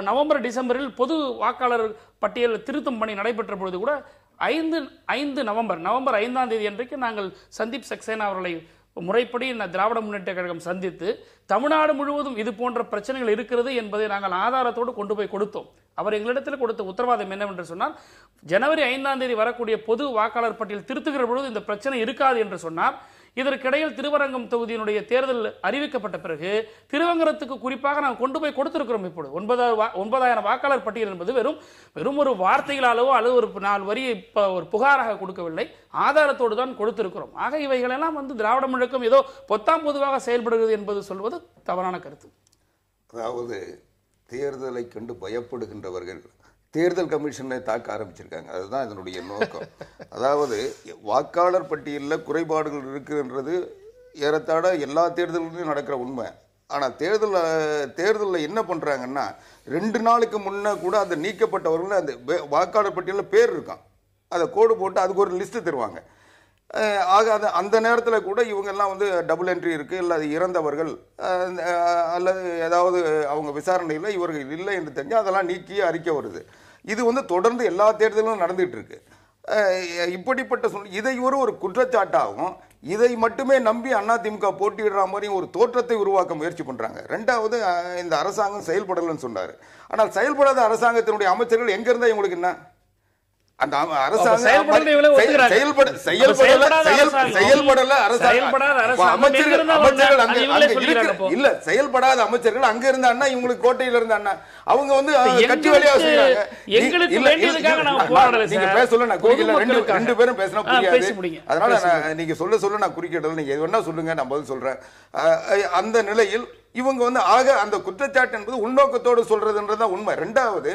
நவம்பர் டிசம்பரில் பொது வாக்காளர் பட்டியல் திருத்தம் பணி நடைபெற்ற பொழுது கூட நவம்பர் 5ஆம் தேதி அன்றைக்கு நாங்கள் சந்தீப் சக்சேனா அவர்களை முறைப்படி திராவிட முன்னேற்ற கழகம் சந்தித்து தமிழ்நாடு முழுவதும் இது போன்ற பிரச்சனைகள் இருக்கிறது என்பதை நாங்கள் ஆதாரத்தோடு கொண்டு போய் கொடுத்தோம். அவர் எங்களிடத்தில் கொடுத்த உத்தரவாதம் என்னவென்று சொன்னால், ஜனவரி 5ஆம் தேதி வரக்கூடிய பொது வாக்காளர் பட்டியல் திருத்துகிற பொழுது இந்த பிரச்சனை இருக்காது என்று சொன்னார். இதற்கிடையில் திருவரங்கம் தொகுதியினுடைய தேர்தல் அறிவிக்கப்பட்ட பிறகு திருவங்கரத்துக்கு குறிப்பாக நாம் கொண்டு போய் கொடுத்திருக்கிறோம். இப்போது 9,000 வாக்காளர் பட்டியல் என்பது வெறும் ஒரு வார்த்தைகளாலோ அல்லது ஒரு 4 வரி ஒரு புகாராக கொடுக்கவில்லை, ஆதாரத்தோடு தான் கொடுத்திருக்கிறோம். ஆக இவைகளெல்லாம் திராவிட முழக்கம் ஏதோ பொத்தாம் பொதுவாக செயல்படுகிறது என்பது சொல்வது தவறான கருத்து. அதாவது தேர்தலை கண்டு பயப்படுகின்றவர்கள் தேர்தல் கமிஷனை தாக்க ஆரம்பிச்சிருக்காங்க. அதுதான் இதனுடைய நோக்கம். அதாவது வாக்காளர் பட்டியலில் குறைபாடுகள் இருக்குன்றது ஏறத்தாழ எல்லா தேர்தல்களிலும் நடக்கிற உண்மை. ஆனால் தேர்தலில் என்ன பண்ணுறாங்கன்னா 2 நாளுக்கு முன்னே கூட அந்த நீக்கப்பட்டவர்கள் அந்த வாக்காளர் பட்டியலில் பேர் இருக்கான், அதை கோடு போட்டு அதுக்கு ஒரு லிஸ்ட்டு தருவாங்க. ஆக அந்த நேரத்தில் கூட இவங்கெல்லாம் டபுள் என்ட்ரி இருக்குது, இல்லை அது இறந்தவர்கள் அல்லது ஏதாவது அவங்க விசாரணையில் இவர்கள் இல்லை என்று தெரிஞ்சு அதெல்லாம் நீக்கி அறிக்கை வருது. இது தொடர்ந்து எல்லா தேர்தலும் நடந்துகிட்டு இருக்கு. இப்படிப்பட்ட இதை ஒரு குற்றச்சாட்டாகவும் இதை மட்டுமே நம்பி அதிமுக போட்டியிடுற மாதிரி ஒரு தோற்றத்தை உருவாக்க முயற்சி பண்றாங்க. ரெண்டாவது, இந்த அரசாங்கம் செயல்படலன்னு சொன்னார். ஆனால் செயல்படாத அரசாங்கத்தினுடைய அமைச்சர்கள் எங்க இருந்தா இவங்களுக்கு என்ன? அந்த அரசாங்கம் செயல்படாத அமைச்சர்கள் அங்க இருந்தா இவங்களுக்கு கோட்டையில இருந்தா அவங்க கட்சி வேலையா செய்யறாங்க. நீங்க பேச சொல்ல நான் குறிக்கல, ரெண்டு பேரும் பேசினா புரியாது. அதனால நீங்க சொல்ல நான் குறிக்கிடல, நீங்க எது வேணா சொல்லுங்க, நான் பதில் சொல்றேன். அந்த நிலையில் இவங்க ஆக அந்த குற்றச்சாட்டு என்பது உள்நோக்கத்தோடு சொல்றதுன்றதுதான் உண்மை. ரெண்டாவது,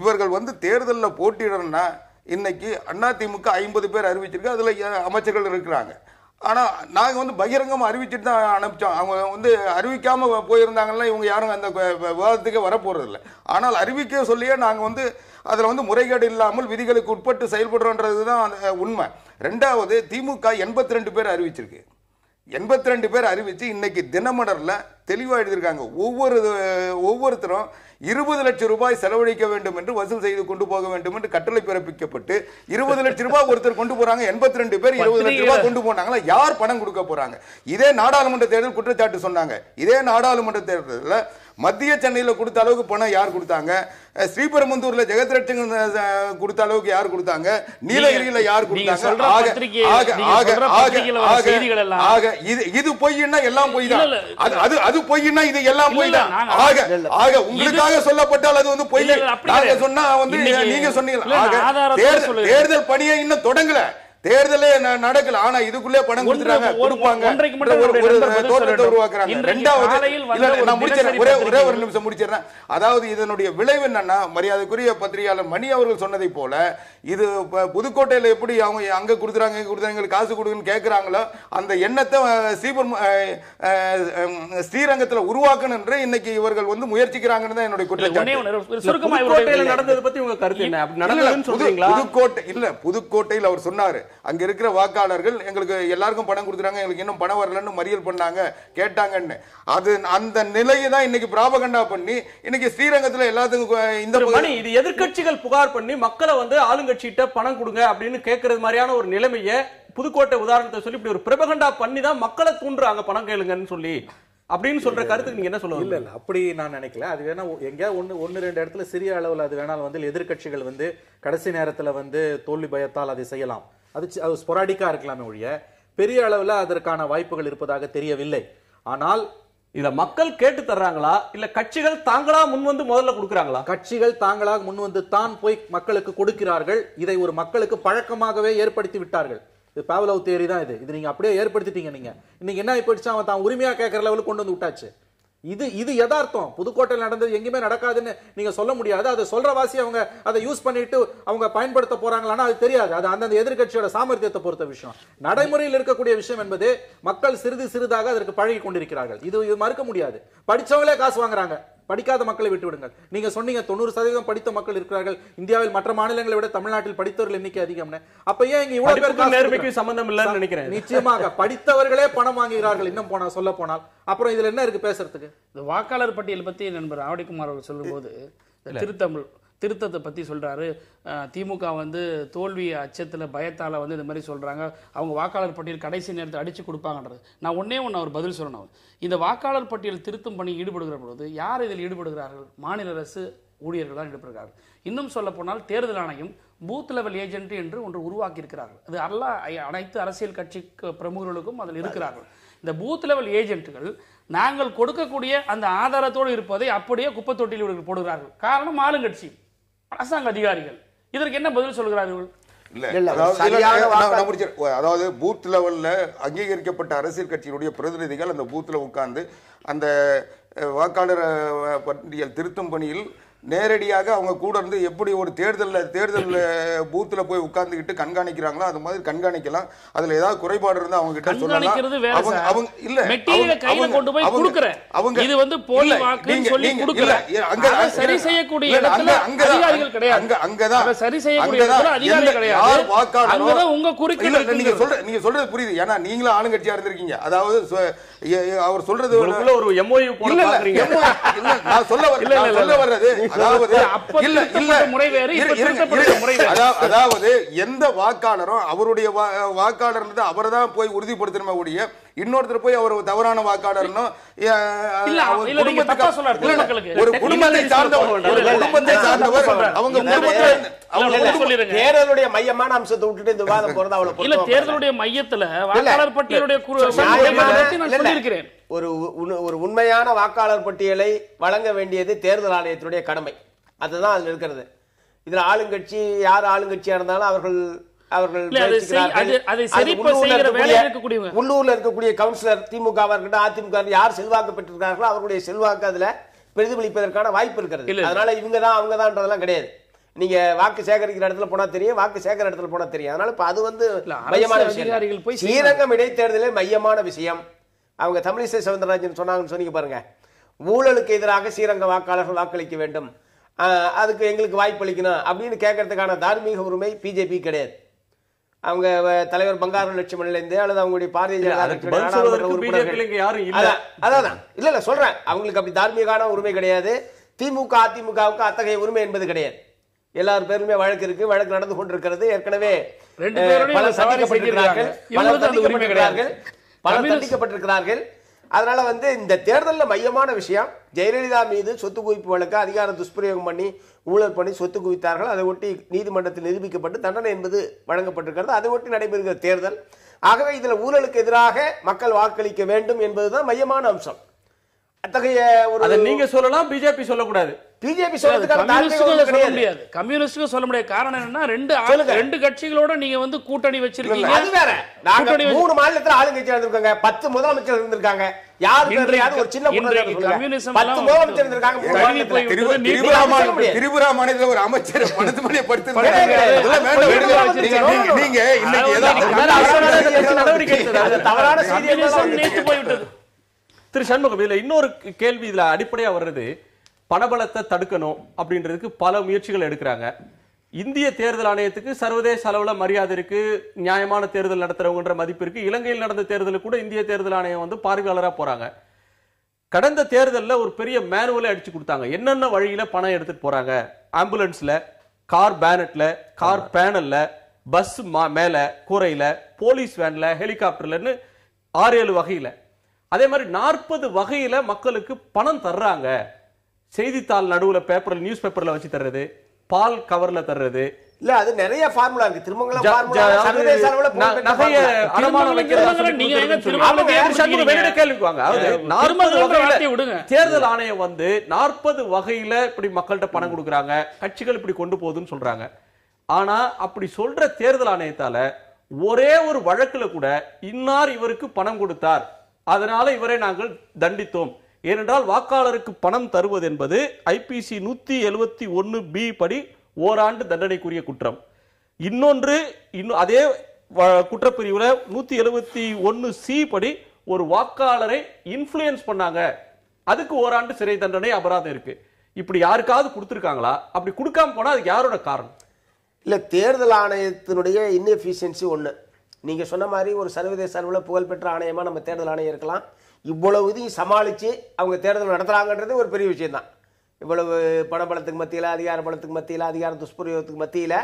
இவர்கள் தேர்தலில் போட்டியிடணும்னா இன்னைக்கு அதிமுக 50 பேர் அறிவிச்சிருக்கு, அதுல அமைச்சர்கள் இருக்கிறாங்க. ஆனா நாங்க பகிரங்கமா அறிவிச்சுட்டு தான் அனுப்பிச்சோம். அவங்க அறிவிக்காம போயிருந்தாங்கன்னா இவங்க யாரும் அந்த விவாதத்துக்கு வரப்போறது இல்லை. ஆனால் அறிவிக்க சொல்லியே நாங்க அதுல முறைகேடு இல்லாமல் விதிகளுக்கு உட்பட்டு செயல்படுறோன்றதுதான் உண்மை. ரெண்டாவது, திமுக 82 பேர் அறிவிச்சிருக்கு. 82 பேர் அறிவிச்சு இன்னைக்கு தினமலர்ல தெளிவா எழுதியிருக்காங்க. ஒவ்வொருத்தரும் 20 லட்சம் ரூபாய் செலவழிக்க வேண்டும் என்று வசூல் செய்து கொண்டு போக வேண்டும் என்று கட்டளை பிறப்பிக்கப்பட்டு 20 லட்சம் ரூபாய் ஒருத்தர் கொண்டு போறாங்க. 82 பேர் 20 லட்சம் ரூபாய் கொண்டு போனாங்களா? யார் பணம் கொடுக்க போறாங்க? இதே நாடாளுமன்ற தேர்தல் குற்றச்சாட்டு சொன்னாங்க. இதே நாடாளுமன்ற தேர்தலில் மத்திய சென்னையில் கொடுத்த அளவுக்கு பணம் யார் கொடுத்தாங்க? ஸ்ரீபெரும்புதூர்ல ஜெகத்ரட்சகன் கொடுத்த அளவுக்கு யார் கொடுத்தாங்க? நீலகிரியில யார் கொடுத்தாங்க? இது பொய்னா எல்லாம் பொய் தான். அது பொய்னா இது எல்லாம் பொய் தான். ஆக உங்களுக்காக சொல்லப்பட்டால் அது பொய். நாங்க சொன்னா நீங்க சொன்னீங்க தேர்தல் பணியை இன்னும் தொடங்கல, தேர்தலே நடக்கல, ஆனா இதுக்குள்ளே பணம் கொடுத்துறாங்க, கொடுப்பாங்க, தோற்றத்தை உருவாக்குறாங்க. ரெண்டாவது, நான் முடிச்சிடறேன், ஒரே ஒரு நிமிஷம் முடிச்சிடறேன். அதாவது இதனுடைய விளைவு என்னன்னா, மரியாதைக்குரிய பத்திரிகையாளர் மணி அவர்கள் சொன்னதை போல இது புதுக்கோட்டையில எப்படி அவங்க அங்க கொடுத்துறாங்க எங்களுக்கு காசு கொடுக்குன்னு கேட்கிறாங்களோ அந்த எண்ணத்தை ஸ்ரீரங்கத்துல உருவாக்கணும் என்று இன்னைக்கு இவர்கள் முயற்சிக்கிறாங்கன்னு தான் என்னுடைய குற்றச்சாட்டு. நடந்ததை பத்தி உங்க கருத்து என்ன? புதுக்கோட்டையில் அவர் சொன்னாரு, அங்க இருக்கிற வாக்காளர்கள் எங்களுக்கு எல்லாருக்கும் பணம் கொடுத்துறாங்க, எங்களுக்கு இன்னும் பணம் வரலன்னு மறியல் பண்ணாங்க, கேட்டாங்கன்னு. அது அந்த நிலையை தான் இன்னைக்கு பிராபகண்டா பண்ணி இன்னைக்கு ஸ்ரீரங்கத்துல எல்லாத்துக்கும் இது எதிர்க்கட்சிகள் புகார் பண்ணி மக்களை ஆளுங்கட்சிட்ட பணம் கொடுங்க அப்படின்னு கேட்கறது மாதிரியான ஒரு நிலைமையை புதுக்கோட்டை உதாரணத்தை சொல்லி இப்படி ஒரு பிரபகண்டா பண்ணி தான் மக்களை தூண்டுறாங்க பணம் கேளுங்கன்னு சொல்லி அப்படின்னு சொல்ற கருத்துக்கு நீங்க என்ன சொல்லுங்க? இல்ல அப்படி நான் நினைக்கல. அது வேணா எங்கேயா ஒன்னு ரெண்டு இடத்துல சிறிய அளவில் அது வேணாலும் எதிர்க்கட்சிகள் கடைசி நேரத்துல தோல்வி பயத்தால் அதை செய்யலாம். அது ஸ்பொராடிக்கா இருக்கலாமே ஒழிய பெரிய அளவில் அதற்கான வாய்ப்புகள் இருப்பதாக தெரியவில்லை. ஆனால் இத மக்கள் கேட்டு தர்றாங்களா இல்ல கட்சிகள் தாங்களா முன்வந்து முதல்ல கொடுக்கறாங்களா? கட்சிகள் தாங்களாக முன்வந்து தான் போய் மக்களுக்கு கொடுக்கிறார்கள். இதை ஒரு மக்களுக்கு பழக்கமாகவே ஏற்படுத்தி விட்டார்கள். இது பாவ்லோவ் தியரி தான். இது நீங்க அப்படியே ஏற்படுத்திட்டீங்க. நீங்க இன்னைக்கு என்ன போயிடுச்சு, அவன் தான் உரிமையா கேட்கற லெவலுக்கு கொண்டு வந்து விட்டாச்சு. இது யதார்த்தம். புதுக்கோட்டையில் நடந்தது எங்கேயுமே நடக்காதுன்னு நீங்க சொல்ல முடியாது. அதை சொல்ற வாசி அவங்க அதை யூஸ் பண்ணிட்டு அவங்க பயன்படுத்த போறாங்களான்னா அது தெரியாது. அது அந்தந்த எதிர்க்கட்சியோட சாமர்த்தியத்தை பொறுத்த விஷயம். நடைமுறையில் இருக்கக்கூடிய விஷயம் என்பது மக்கள் சிறிதாக அதற்கு பழகி கொண்டிருக்கிறார்கள். இது மறுக்க முடியாது. படிச்சவங்களே காசு வாங்குறாங்க, படிக்காத மக்களை விட்டு விடுங்கள். நீங்க சொன்னீங்க 90% படித்த மக்கள் இருக்கிறார்கள். இந்தியாவில் மற்ற மாநிலங்களை விட தமிழ்நாட்டில் படித்தவர்கள் எண்ணிக்கை அதிகம். அப்ப ஏன் இங்க இவ்வளவு பேர் நேர்மைக்கு சம்பந்தம் இல்லைன்னு நினைக்கிறேன். நிச்சயமாக படித்தவர்களே பணம் வாங்குகிறார்கள். இன்னும் சொல்ல போனால் அப்புறம் இதுல என்ன இருக்கு பேசுறதுக்கு? இந்த வாக்காளர் பட்டியல் பத்தி நண்பர் ஆவடிக்குமார் அவர்கள் சொல்லும்போது திருத்தத்தை பற்றி சொல்கிறாரு. திமுக தோல்வி அச்சத்தில் பயத்தால் இந்த மாதிரி சொல்கிறாங்க, அவங்க வாக்காளர் பட்டியல் கடைசி நேரத்தில் அடித்து கொடுப்பாங்கன்றது. நான் ஒன்றே அவர் பதில் சொல்லணும். இந்த வாக்காளர் பட்டியல் திருத்தும் பணி ஈடுபடுகிற பொழுது யார் இதில் ஈடுபடுகிறார்கள்? மாநில அரசு ஊழியர்கள் தான் ஈடுபடுகிறார்கள். இன்னும் சொல்ல போனால் தேர்தல் ஆணையம் பூத் லெவல் ஏஜென்ட் என்று ஒன்று உருவாக்கி இருக்கிறார்கள். அது அனைத்து அரசியல் கட்சி பிரமுகர்களுக்கும் அதில் இருக்கிறார்கள். இந்த பூத் லெவல் ஏஜென்ட்டுகள் நாங்கள் கொடுக்கக்கூடிய அந்த ஆதாரத்தோடு இருப்பதை அப்படியே குப்பை தொட்டியில் இவர்கள் போடுகிறார்கள். காரணம் ஆளுங்கட்சி அரசாங்க அதிகாரிகள். இதற்கு என்ன பதில் சொல்கிறார்கள்? அதாவது பூத் லெவல்ல அங்கீகரிக்கப்பட்ட அரசியல் கட்சியினுடைய பிரதிநிதிகள் அந்த பூத்ல உட்கார்ந்து அந்த வாக்காளர் பட்டியல் திருத்தும் பணியில் நேரடியாக அவங்க கூட இருந்து எப்படி ஒரு தேர்தல் பூத்துல போய் உட்கார்ந்துக்கிட்டு கண்காணிக்கிறாங்களோ அது மாதிரி கண்காணிக்கலாம். அதுல ஏதாவது குறைபாடு இருந்தா அவங்க கிட்ட சொல்லலாம். அவங்க இல்ல அவங்க இது வந்து போலி வாக்குன்னு சொல்லி கொடுக்கற அங்க சரி செய்யக்கூடிய இடத்துல அதிகாரிகள் கிடையாது. அங்கதான் சரி செய்யக்கூடிய இடத்துல அதிகாரிகள் கிடையாது. அங்கதான் உங்க குறுக்கிட்டு நீங்க சொல்றது புரியுது. ஏன்னா நீங்களும் ஆளுங்கட்சியா இருந்திருக்கீங்க. அதாவது அவர் சொல்றது ஒரு எம்ஓயு போட பாக்குறீங்க. நான் சொல்ல வர்றது அதாவது எந்த வாக்காளரும் அவருடைய வாக்காளர் அவர்தான் போய் உறுதிப்படுத்தணுமே ஒழிய இன்னொருத்தர் போய் அவர் தவறான வாக்காளர்னு ஒரு குடும்பத்தை சார்ந்தவர் அவங்க தேர்தலுடைய மையமான அம்சத்தை விட்டுட்டு இந்த விவாதம் போறது அவ்வளவு இல்ல. தேர்தலுடைய மையத்துல வாக்காளர் பட்டியலுடைய சொல்லியிருக்கிறேன். ஒரு உண்மையான வாக்காளர் பட்டியலை வழங்க வேண்டியது தேர்தல் ஆணையத்தினுடைய கடமை. அதுதான் அதுல இருக்கிறது. இதுல ஆளுங்கட்சி யார் ஆளுங்கட்சியா இருந்தாலும் உள்ளூர்ல இருக்கக்கூடிய கவுன்சிலர் திமுக அதிமுக யார் செல்வாக்கு பெற்றிருக்கார்களோ அவர்களுடைய செல்வாக்கு அதுல பிரதிபலிப்பதற்கான வாய்ப்பு இருக்கிறது. அதனால இவங்கதான் அவங்கதான் கிடையாது. நீங்க வாக்கு சேகரிக்கிற இடத்துல போனா தெரியும், வாக்கு சேகர இடத்துல போனா தெரியும். அதனால இப்ப அது வந்து மையமான விஷயம். ஸ்ரீரங்கம் இடைத்தேர்தலில் மையமான விஷயம் அவங்க தமிழிசை சவுந்தரராஜன் சொன்னாங்கன்னு சொன்னீங்க பாருங்க. ஊழலுக்கு எதிராக ஸ்ரீரங்க வாக்காளர்கள் வாக்களிக்க வேண்டும், அதுக்கு எங்களுக்கு வாய்ப்பு அளிக்கணும் அப்படின்னு கேட்கறதுக்கான தார்மீக உரிமை பிஜேபி கிடையாது. அவங்க தலைவர் பங்காரு லட்சுமணிலேருந்து அல்லது அவங்களுடைய பாரதிய ஜனதா அதான் இல்ல சொல்றேன், அவங்களுக்கு அப்படி தார்மீகான உரிமை கிடையாது. திமுக அதிமுகவுக்கு அத்தகைய உரிமை என்பது கிடையாது. எல்லார் பேருமே வழக்கு இருக்கு, வழக்கு நடந்து கொண்டிருக்கிறது. ஏற்கனவே பலர் தண்டிக்கப்பட்டிருக்கிறார்கள். அதனால வந்து இந்த தேர்தலில் மையமான விஷயம் ஜெயலலிதா மீது சொத்து குவிப்பு வழக்கு அதிகார துஷ்பிரயோகம் பண்ணி ஊழல் பண்ணி சொத்து குவித்தார்கள். அதை ஒட்டி நீதிமன்றத்தில் நிரூபிக்கப்பட்டு தண்டனை என்பது வழங்கப்பட்டிருக்கிறது. அதை ஒட்டி நடைபெறுகிற தேர்தல். ஆகவே இதில் ஊழலுக்கு எதிராக மக்கள் வாக்களிக்க வேண்டும் என்பதுதான் மையமான அம்சம். அத்தகைய ஒரு நீங்க சொல்லலாம், பிஜேபி சொல்லக்கூடாது. பிஜேபி சொல்ல முடியாது, கம்யூனிஸ்டுக்கு சொல்ல முடியாது. காரணம் என்னன்னா ரெண்டு கட்சிகளோட நீங்க வந்து கூட்டணி வச்சிருக்கீங்க. அது வேற. நாங்க 3 மாநிலத்துல ஆளுங்கட்சி இருந்திருக்காங்க, 10 முதலமைச்சர் இருந்திருக்காங்க. யார் பேர்லயாவது ஒரு சின்ன கம்யூனிசம் 10 முதலமைச்சர் இருந்திருக்காங்க. திரிபுரா மாநிலத்துல ஒரு அமைச்சர் மனதுமணியை படுத்து நீங்க தவறான செய்தி நேற்று போய்விட்டது. திரு சண்முகம், இதுல இன்னொரு கேள்வி இதுல அடிப்படையா வர்றது, பணபலத்தை தடுக்கணும் அப்படின்றதுக்கு பல முயற்சிகள் எடுக்கிறாங்க. இந்திய தேர்தல் ஆணையத்துக்கு சர்வதேச அளவுல மரியாதை இருக்கு, நியாயமான தேர்தல் நடத்துறவங்கன்ற மதிப்பு இருக்கு. இலங்கையில் நடந்த தேர்தலுக்கு கூட இந்திய தேர்தல் ஆணையம் வந்து பார்வையாளரா போறாங்க. கடந்த தேர்தலில் ஒரு பெரிய மேனுவலே அடிச்சு கொடுத்தாங்க, என்னென்ன வழியில பணம் எடுத்துட்டு போறாங்க. ஆம்புலன்ஸ்ல, கார் பேனட்ல, கார் பேனல்ல, பஸ் மேல கூரையில, போலீஸ் வேன்ல, ஹெலிகாப்டர்லன்னு 6-7 வகையில. அதே மாதிரி 40 வகையில மக்களுக்கு பணம் தர்றாங்க. செய்தித்தாள் நடுவுல பேப்பர்ல, நியூஸ் பேப்பர்ல வச்சு தர்றது, பால் கவர்ல தர்றது. இல்ல அது நிறைய ஃபார்முலா இருக்கு. திருமங்கலம் ஃபார்முலா சர்வதேச அளவுல நகைய அடமானம் வைக்கிறது. நீங்க எங்க திருமங்கலம் கேள்விக்கு வாங்க. அதாவது 40 வகையில தேர்தல் ஆணையம் வந்து 40 வகையில இப்படி மக்கள்கிட்ட பணம் கொடுக்குறாங்க, கட்சிகள் இப்படி கொண்டு போகுதுன்னு சொல்றாங்க. ஆனா அப்படி சொல்ற தேர்தல் ஆணையத்தால ஒரே ஒரு வழக்குல கூட இன்னார் இவருக்கு பணம் கொடுத்தார், அதனால இவரை நாங்கள் தண்டித்தோம். ஏனென்றால் வாக்காளருக்கு பணம் தருவது என்பது ஐபிசி 171B படி ஓராண்டு தண்டனைக்குரிய குற்றம். இன்னொன்று அதே குற்றப்பிரிவுல 171C படி ஒரு வாக்காளரை இன்ஃப்ளூயன்ஸ் பண்ணாங்க, அதுக்கு ஓராண்டு சிறை தண்டனை அபராதம் இருக்கு. இப்படி யாருக்காவது கொடுத்திருக்காங்களா? அப்படி கொடுக்காம போனா அதுக்கு யாரோட காரணம்? இல்ல, தேர்தல் ஆணையத்தினுடைய இன்எஃபிஷியன்சி ஒண்ணு. நீங்க சொன்ன மாதிரி ஒரு சர்வதேச அளவில் புகழ்பெற்ற ஆணையமா நம்ம தேர்தல் ஆணையம் இருக்கலாம். இவ்வளவு இதையும் சமாளிச்சு அவங்க தேர்தல் நடத்துறாங்கன்றது ஒரு பெரிய விஷயம் தான். இவ்வளவு பணபலத்துக்கு மத்தியில், அதிகார பலத்துக்கு மத்தியில், அதிகார துஷ்பிரயோகத்துக்கு மத்தியில்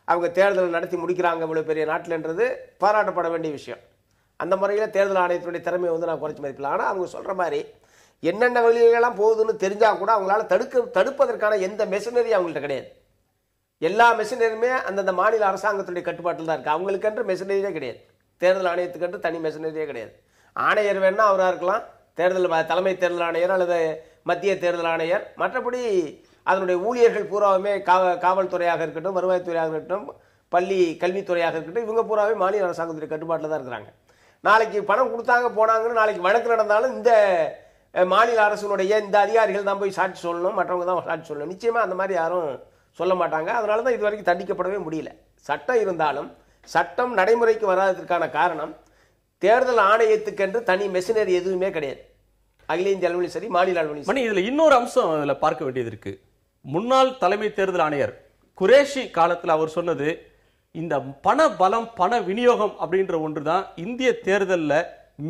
அவங்க தேர்தல் நடத்தி முடிக்கிறாங்க இவ்வளவு பெரிய நாட்டில்ன்றது பாராட்டப்பட வேண்டிய விஷயம். அந்த முறையில் தேர்தல் ஆணையத்தினுடைய திறமையை வந்து நான் குறைச்சி மதிப்பிடலாம். ஆனால் அவங்க சொல்ற மாதிரி என்னென்ன வழிகளெல்லாம் போகுதுன்னு தெரிஞ்சா கூட அவங்களால தடுப்பதற்கான எந்த மெஷினரி அவங்கள்ட்ட கிடையாது. எல்லா மெஷினரியுமே அந்தந்த மாநில அரசாங்கத்துடைய கட்டுப்பாட்டில் தான் இருக்குது. அவங்களுக்கென்று மெஷினரியே கிடையாது. தேர்தல் ஆணையத்துக்கென்று தனி மெஷினரியே கிடையாது. ஆணையர் வேணால் அவராக இருக்கலாம், தலைமை தேர்தல் ஆணையர் அல்லது மத்திய தேர்தல் ஆணையர். மற்றபடி அதனுடைய ஊழியர்கள் பூராவுமே காவல்துறையாக இருக்கட்டும், வருவாய்த்துறையாக இருக்கட்டும், பள்ளி கல்வித்துறையாக இருக்கட்டும், இவங்க பூராவே மாநில அரசாங்கத்துடைய கட்டுப்பாட்டில் தான் இருக்கிறாங்க. நாளைக்கு பணம் கொடுத்தாங்க போனாங்கன்னு நாளைக்கு வழக்கு நடந்தாலும் இந்த மாநில அரசுடைய இந்த அதிகாரிகள் தான் போய் சாட்சி சொல்லணும், மற்றவங்க தான் சாட்சி சொல்லணும். நிச்சயமாக அந்த மாதிரி யாரும் சொல்ல மாட்டாங்க. அதனால தான் இது வரைக்கும் தண்டிக்கப்படவே முடியல. சட்டம் இருந்தாலும் சட்டம் நடைமுறைக்கு வராததற்கான காரணம் தேர்தல் ஆணையத்துக்கென்று தனி மெஷினரி எதுவுமே கிடையாது. அகில இந்திய அளவிலும் சரி, மாநில அளவிலும் சரி. இதுல இன்னொரு அம்சம் இதுல பார்க்க வேண்டியது இருக்கு. முன்னாள் தலைமை தேர்தல் ஆணையர் குரேஷி காலத்தில் அவர் சொன்னது, இந்த பண பலம் பண விநியோகம் அப்படின்ற ஒன்றுதான் இந்திய தேர்தலில்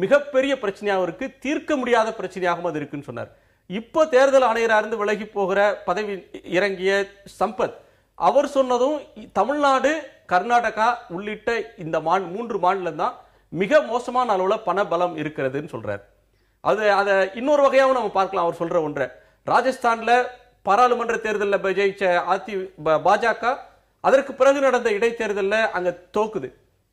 மிகப்பெரிய பிரச்சனையாக இருக்கு, தீர்க்க முடியாத பிரச்சனையாகவும் அது இருக்குன்னு சொன்னார். இப்போ தேர்தல் ஆணையராக இருந்து விலகி போகிற பதவி இறங்கிய சம்பத் அவர் சொன்னதும் தமிழ்நாடு, கர்நாடகா உள்ளிட்ட இந்த 3 மாநிலம் தான் மிக மோசமான அளவில் பண பலம் இருக்கிறதுன்னு சொல்றார். அதை இன்னொரு வகையாகவும் நம்ம பார்க்கலாம். அவர் சொல்ற ஒன்றை, ராஜஸ்தான்ல பாராளுமன்ற தேர்தலில் ஜெயிச்ச பாஜக அதற்கு பிறகு நடந்த இடைத்தேர்தலில் அங்க தோக்குது,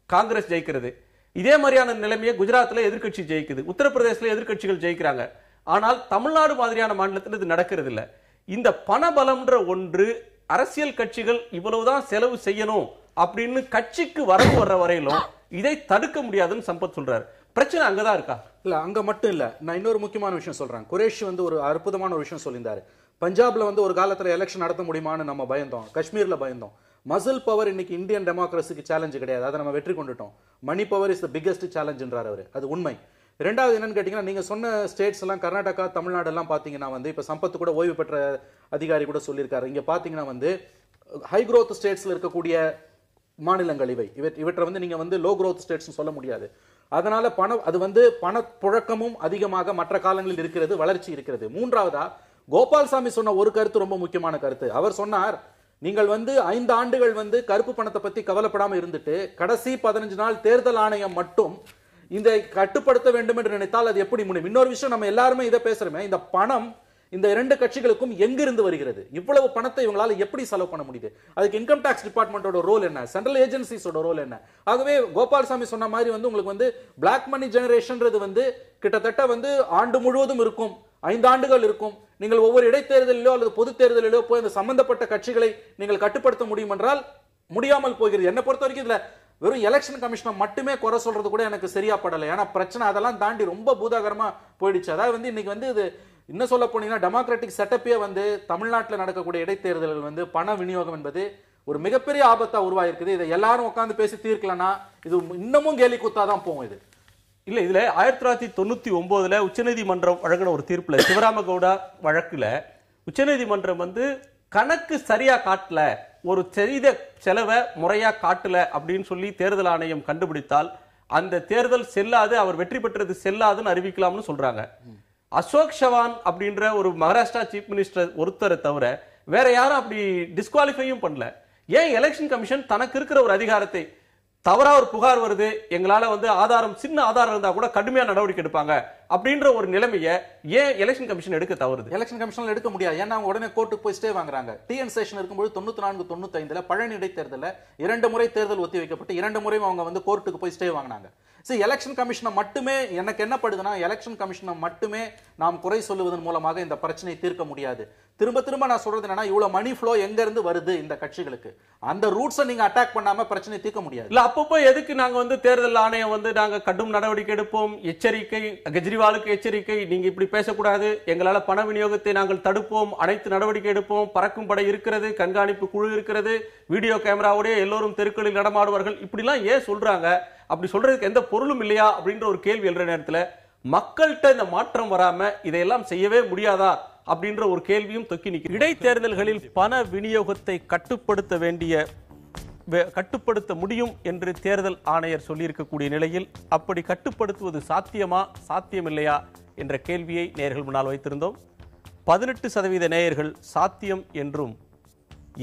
காங்கிரஸ் ஜெயிக்கிறது. இதே மாதிரியான நிலைமையை குஜராத்தில் எதிர்கட்சி ஜெயிக்குது, உத்தரப்பிரதேசத்தில் எதிர்கட்சிகள் ஜெயிக்கிறாங்க. ஆனால் தமிழ்நாடு மாதிரியான மாநிலத்தில் இது நடக்கிறது இல்லை. இந்த பண பலம்ன்ற ஒன்று அரசியல் கட்சிகள் இவ்வளவுதான் செலவு செய்யணும் அப்படின்னு கட்சிக்கு வரவு வர்ற வரையிலும் இதை தடுக்க முடியாதுன்னு சம்பத் சொல்றாரு. பிரச்சனை அங்கதான் இருக்கா? இல்ல, அங்க மட்டும் இல்ல. நான் இன்னொரு முக்கியமான விஷயம் சொல்றேன். குரேஷி ஒரு அற்புதமான ஒரு விஷயம் சொல்லியிருந்தாரு. பஞ்சாப்ல ஒரு காலத்துல எலெக்ஷன் நடத்த முடியுமான்னு நம்ம பயந்தோம், காஷ்மீர்ல பயந்தோம். மசில் பவர் இன்னைக்கு இந்தியன் டெமோக்ரஸிக்கு சேலஞ்சு கிடையாது, அதை நம்ம வெற்றி கொண்டுட்டோம். Money power is the biggest சேலஞ்சுன்றார் அவரு, அது உண்மை. ரெண்டாவது என்னன்னு கேட்டீங்கன்னா, நீங்க சொன்ன ஸ்டேட்ஸ் எல்லாம் கர்நாடகா, தமிழ்நாடு எல்லாம் பாத்தீங்கன்னா இப்ப சம்பத்து கூட ஓய்வு பெற்ற அதிகாரி கூட சொல்லியிருக்காரு. இங்க பாத்தீங்கன்னா ஹை growth ஸ்டேட்ஸ்ல இருக்கக்கூடிய மாநிலங்கள் இவற்றை நீங்க லோ growth ஸ்டேட்ஸ் சொல்ல முடியாது. அதனால அது பணப்புழக்கமும் அதிகமாக மற்ற காலங்களில் இருக்கிறது, வளர்ச்சி இருக்கிறது. மூன்றாவதா கோபால்சாமி சொன்ன ஒரு கருத்து ரொம்ப முக்கியமான கருத்து. அவர் சொன்னார், நீங்கள் 5 ஆண்டுகள் கருப்பு பணத்தை பத்தி கவலைப்படாம இருந்துட்டு கடைசி 15 நாள் தேர்தல் ஆணையம் மட்டும் இந்த கட்டுப்படுத்த வேண்டும் என்று நினைத்தால் அது எப்படி முடியும்? இன்னொரு விஷயம், நம்ம எல்லாருமே இதை பேசுறோமே, இந்த பணம் இந்த 2 கட்சிகளுக்கும் எங்கிருந்து வருகிறது? இவ்வளவு பணத்தை இவங்களால எப்படி செலவு பண்ண முடியுது? அதுக்கு இன்கம் டாக்ஸ் டிபார்ட்மெண்டோட ரோல் என்ன, சென்ட்ரல் ஏஜென்சிஸோட ரோல் என்ன? ஆகவே கோபால்சாமி சொன்ன மாதிரி உங்களுக்கு பிளாக் மணி ஜெனரேஷன்ன்றது கிட்டத்தட்ட ஆண்டு முழுவதும் இருக்கும், 5 ஆண்டுகள் இருக்கும். நீங்கள் ஒவ்வொரு இடைத்தேர்தலிலோ அல்லது பொது தேர்தலிலோ போய் அந்த சம்பந்தப்பட்ட கட்சிகளை நீங்கள் கட்டுப்படுத்த முடியும் என்றால் முடியாமல் போகிறது. என்னை பொறுத்த வரைக்கும் இதுல வெறும் எலெக்ஷன் கமிஷனை மட்டுமே குறை சொல்றது கூட எனக்கு சரியா படலை. ஏன்னா பிரச்சனை அதெல்லாம் தாண்டி ரொம்ப பூதாகரமா போயிடுச்சு. அதாவது இன்னைக்கு இது என்ன சொல்ல போனீங்கன்னா, டெமோக்ராட்டிக் செட்டப்பே தமிழ்நாட்டில் நடக்கக்கூடிய இடைத்தேர்தல்கள் பண விநியோகம் என்பது ஒரு மிகப்பெரிய ஆபத்தா உருவாயிருக்குது. இதை எல்லாரும் உட்கார்ந்து பேசி தீர்க்கலன்னா இது இன்னமும் கேலி குத்தாதான் போகும். இது இல்ல, இதுல 1999 உச்சநீதிமன்றம் வழங்கின ஒரு தீர்ப்புல சிவராமகவுடா வழக்குல உச்சநீதிமன்றம் கணக்கு சரியா காட்டல, ஒரு செய்த செலவை முறையா காட்டல அப்படின்னு சொல்லி தேர்தல் ஆணையம் கண்டுபிடித்தால் அந்த தேர்தல் செல்லாது, அவர் வெற்றி பெற்றது செல்லாதுன்னு அறிவிக்கலாம்னு சொல்றாங்க. அசோக் சவான் அப்படின்ற ஒரு மகாராஷ்டிரா சீஃப் மினிஸ்டர் ஒருத்தரை தவிர வேற யாரும் அப்படி டிஸ்குவாலிஃபையும் பண்ணல. ஏன் எலெக்ஷன் கமிஷன் தனக்கு இருக்கிற ஒரு அதிகாரத்தை, தவறா ஒரு புகார் வருது, எங்களால ஆதாரம், சின்ன ஆதாரம் இருந்தா கூட கடுமையா நடவடிக்கை எடுப்பாங்க அப்படின்ற ஒரு நிலைமையை ஏன் எலெக்ஷன் கமிஷன் எடுக்க தவறுது? எலெக்ஷன் கமிஷன் எடுக்க முடியாது. ஏன்னா அவங்க உடனே கோர்ட்டுக்கு போய் ஸ்டே வாங்குறாங்க. டிஎன் சேஷன் இருக்கும்போது 94-95 பழனி இடைத்தேர்தலில் 2 முறை தேர்தல் ஒத்தி வைக்கப்பட்டு 2 முறையும் அவங்க கோர்ட்டுக்கு போய் ஸ்டே வாங்கினாங்க. எலெக்ஷன் கமிஷனை மட்டுமே எனக்கு என்ன படுதுன்னா, எலெக்ஷன் கமிஷனை மட்டுமே நாம் குறை சொல்லுவதன் மூலமாக இந்த பிரச்சனையை தீர்க்க முடியாது. திரும்ப திரும்ப நான் சொல்றது என்னன்னா, இவ்வளவு மணி ஃப்ளோ எங்க இருந்து வருது இந்த கட்சிகளுக்கு, அந்த ரூட்ஸை நீங்க அட்டாக் பண்ணாம பிரச்சனை தீர்க்க முடியாது. இல்ல, அப்பப்போ எதுக்கு நாங்க தேர்தல் ஆணையம் நாங்க கடும் நடவடிக்கை எடுப்போம், எச்சரிக்கை, கெஜ்ரிவாலுக்கு எச்சரிக்கை, நீங்க இப்படி பேசக்கூடாது, எங்களால பண விநியோகத்தை நாங்கள் தடுப்போம், அனைத்து நடவடிக்கை எடுப்போம், பறக்கும் படை இருக்கிறது, கண்காணிப்பு குழு இருக்கிறது, வீடியோ கேமராவோட எல்லோரும் தெருக்களில் நடமாடுவார்கள், இப்படிலாம் ஏன் சொல்றாங்க? அப்படி சொல்றதுக்கு எந்த பொருளும் இல்லையா அப்படின்ற ஒரு கேள்வி எழுற நேரத்துல மக்கள்கிட்ட இந்த மாற்றம் வராம இதையெல்லாம் செய்யவே முடியாதா அப்படின்ற ஒரு கேள்வியும் தொக்கி நிற்கிறது. இடைத்தேர்தல்களில் பண விநியோகத்தை கட்டுப்படுத்த முடியும் என்று தேர்தல் ஆணையர் சொல்லியிருக்கக்கூடிய நிலையில் அப்படி கட்டுப்படுத்துவது சாத்தியமா, சாத்தியமில்லையா என்ற கேள்வியை நேயர்கள் முன்னால் வைத்திருந்தோம். 18% நேயர்கள் சாத்தியம் என்றும்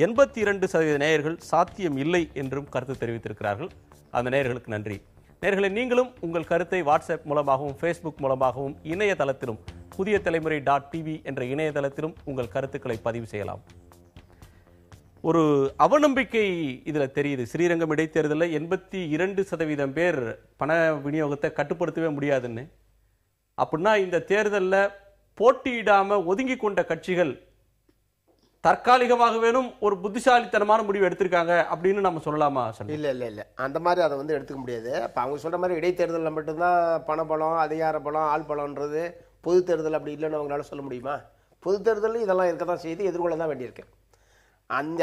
82% நேயர்கள் சாத்தியம் இல்லை என்றும் கருத்து தெரிவித்திருக்கிறார்கள். அந்த நேயர்களுக்கு நன்றி. நேயர்களே, நீங்களும் உங்கள் கருத்தை வாட்ஸ்அப் மூலமாகவும் ஃபேஸ்புக் மூலமாகவும் இணையதளத்திலும் புதிய தலைமுறை .tv என்ற இணையதளத்திலும் உங்கள் கருத்துக்களை பதிவு செய்யலாம். ஒரு அவநம்பிக்கை இதுல தெரியுது. ஸ்ரீரங்கம் இடைத்தேர்தலில் 82% பேர் பண விநியோகத்தை கட்டுப்படுத்தவே முடியாதுன்னு. அப்படின்னா இந்த தேர்தலில் போட்டியிடாம ஒதுங்கி கொண்ட கட்சிகள் தற்காலிகமாக வேணும் ஒரு புத்திசாலித்தனமான முடிவு எடுத்திருக்காங்க அப்படின்னு நம்ம சொல்லலாமா? இல்ல அந்த மாதிரி அதை வந்து எடுத்துக்க முடியாது. அப்ப அவங்க சொல்ற மாதிரி இடைத்தேர்தலில் மட்டும்தான் பணபலம், அதிகார பலம், ஆள் பலம்ன்றது பொது தேர்தல் அப்படி இல்லைன்னு அவங்களால சொல்ல முடியுமா? பொது தேர்தலில் இதெல்லாம் இருக்க தான் செய்து எதிர்கொள்ள தான் வேண்டியிருக்கு.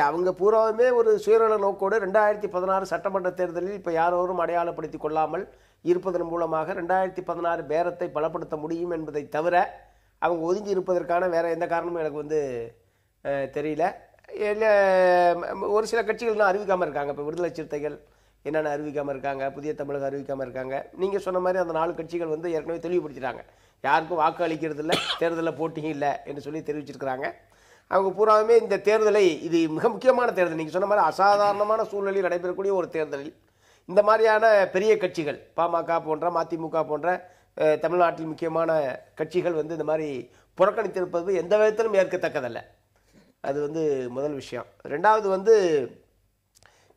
அவங்க பூராவுமே ஒரு சுயநல நோக்கோடு 2016 சட்டமன்ற தேர்தலில் இப்போ யாரோரும் அடையாளப்படுத்தி கொள்ளாமல் இருப்பதன் மூலமாக 2016 பேரத்தை பலப்படுத்த முடியும் என்பதை தவிர அவங்க ஒதுங்கி இருப்பதற்கான வேற எந்த காரணமும் எனக்கு வந்து தெரியல. இல்லை, ஒரு சில கட்சிகள்லாம் அறிவிக்காமல் இருக்காங்க. இப்போ விடுதலை சிறுத்தைகள் என்னென்ன அறிவிக்காமல் இருக்காங்க, புதிய தமிழகம் அறிவிக்காமல் இருக்காங்க. நீங்கள் சொன்ன மாதிரி அந்த 4 கட்சிகள் வந்து ஏற்கனவே தெளிவுபடுத்திட்டாங்க, யாருக்கும் வாக்கு அளிக்கிறது இல்லை, தேர்தலில் போட்டியும் இல்லை என்று சொல்லி தெரிவிச்சிருக்கிறாங்க. அவங்க பூராவுமே இந்த தேர்தலை, இது மிக முக்கியமான தேர்தல், நீங்கள் சொன்ன மாதிரி அசாதாரணமான சூழ்நிலையில் நடைபெறக்கூடிய ஒரு தேர்தலில் இந்த மாதிரியான பெரிய கட்சிகள் பாமக போன்ற, மதிமுக போன்ற தமிழ்நாட்டில் முக்கியமான கட்சிகள் வந்து இந்த மாதிரி புறக்கணித்திருப்பது எந்த விதத்திலும் ஏற்கத்தக்கதல்ல. அது வந்து முதல் விஷயம். ரெண்டாவது வந்து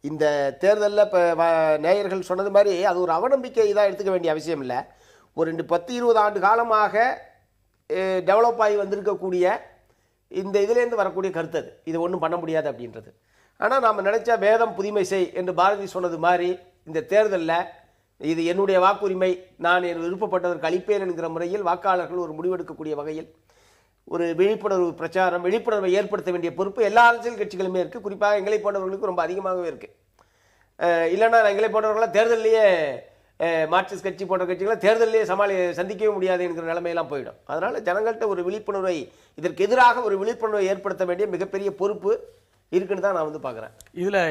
இந்த தேர்தலில் இப்போ நேயர்கள் சொன்னது மாதிரி அது ஒரு அவநம்பிக்கை இதாக எடுத்துக்க வேண்டிய அவசியம் இல்லை. ஒரு 10-20 ஆண்டு காலமாக டெவலப் ஆகி வந்திருக்கக்கூடிய இந்த இதுலேருந்து வரக்கூடிய கருத்து அது. இது ஒன்றும் பண்ண முடியாது அப்படின்றது. ஆனால் நாம் நினைச்சா வேதம் புதுமை செய் என்று பாரதி சொன்னது மாதிரி இந்த தேர்தலில் இது என்னுடைய வாக்குரிமை, நான் என் விருப்பப்பட்டதற்கு அளிப்பேன் என்கிற முறையில் வாக்காளர்கள் ஒரு முடிவெடுக்கக்கூடிய வகையில் ஒரு விழிப்புணர்வு பிரச்சாரம், விழிப்புணர்வை ஏற்படுத்த வேண்டிய பொறுப்பு எல்லா அரசியல் கட்சிகளுமே இருக்குது. குறிப்பாக எங்களை போன்றவர்களுக்கு ரொம்ப அதிகமாகவே இருக்குது. இல்லைன்னா எங்களை போன்றவர்களாம் தேர்தலையே மார்க்சிஸ்ட் கட்சி போன்ற கட்சிகளை தேர்தலிலே சந்திக்கவே முடியாது என்கிற நிலைமையெல்லாம் போயிடும். அதனால் ஜனங்கள்கிட்ட ஒரு விழிப்புணர்வை, இதற்கு எதிராக ஒரு விழிப்புணர்வை ஏற்படுத்த வேண்டிய மிகப்பெரிய பொறுப்பு இருக்குன்னு தான் நான் வந்து பார்க்குறேன். இதில்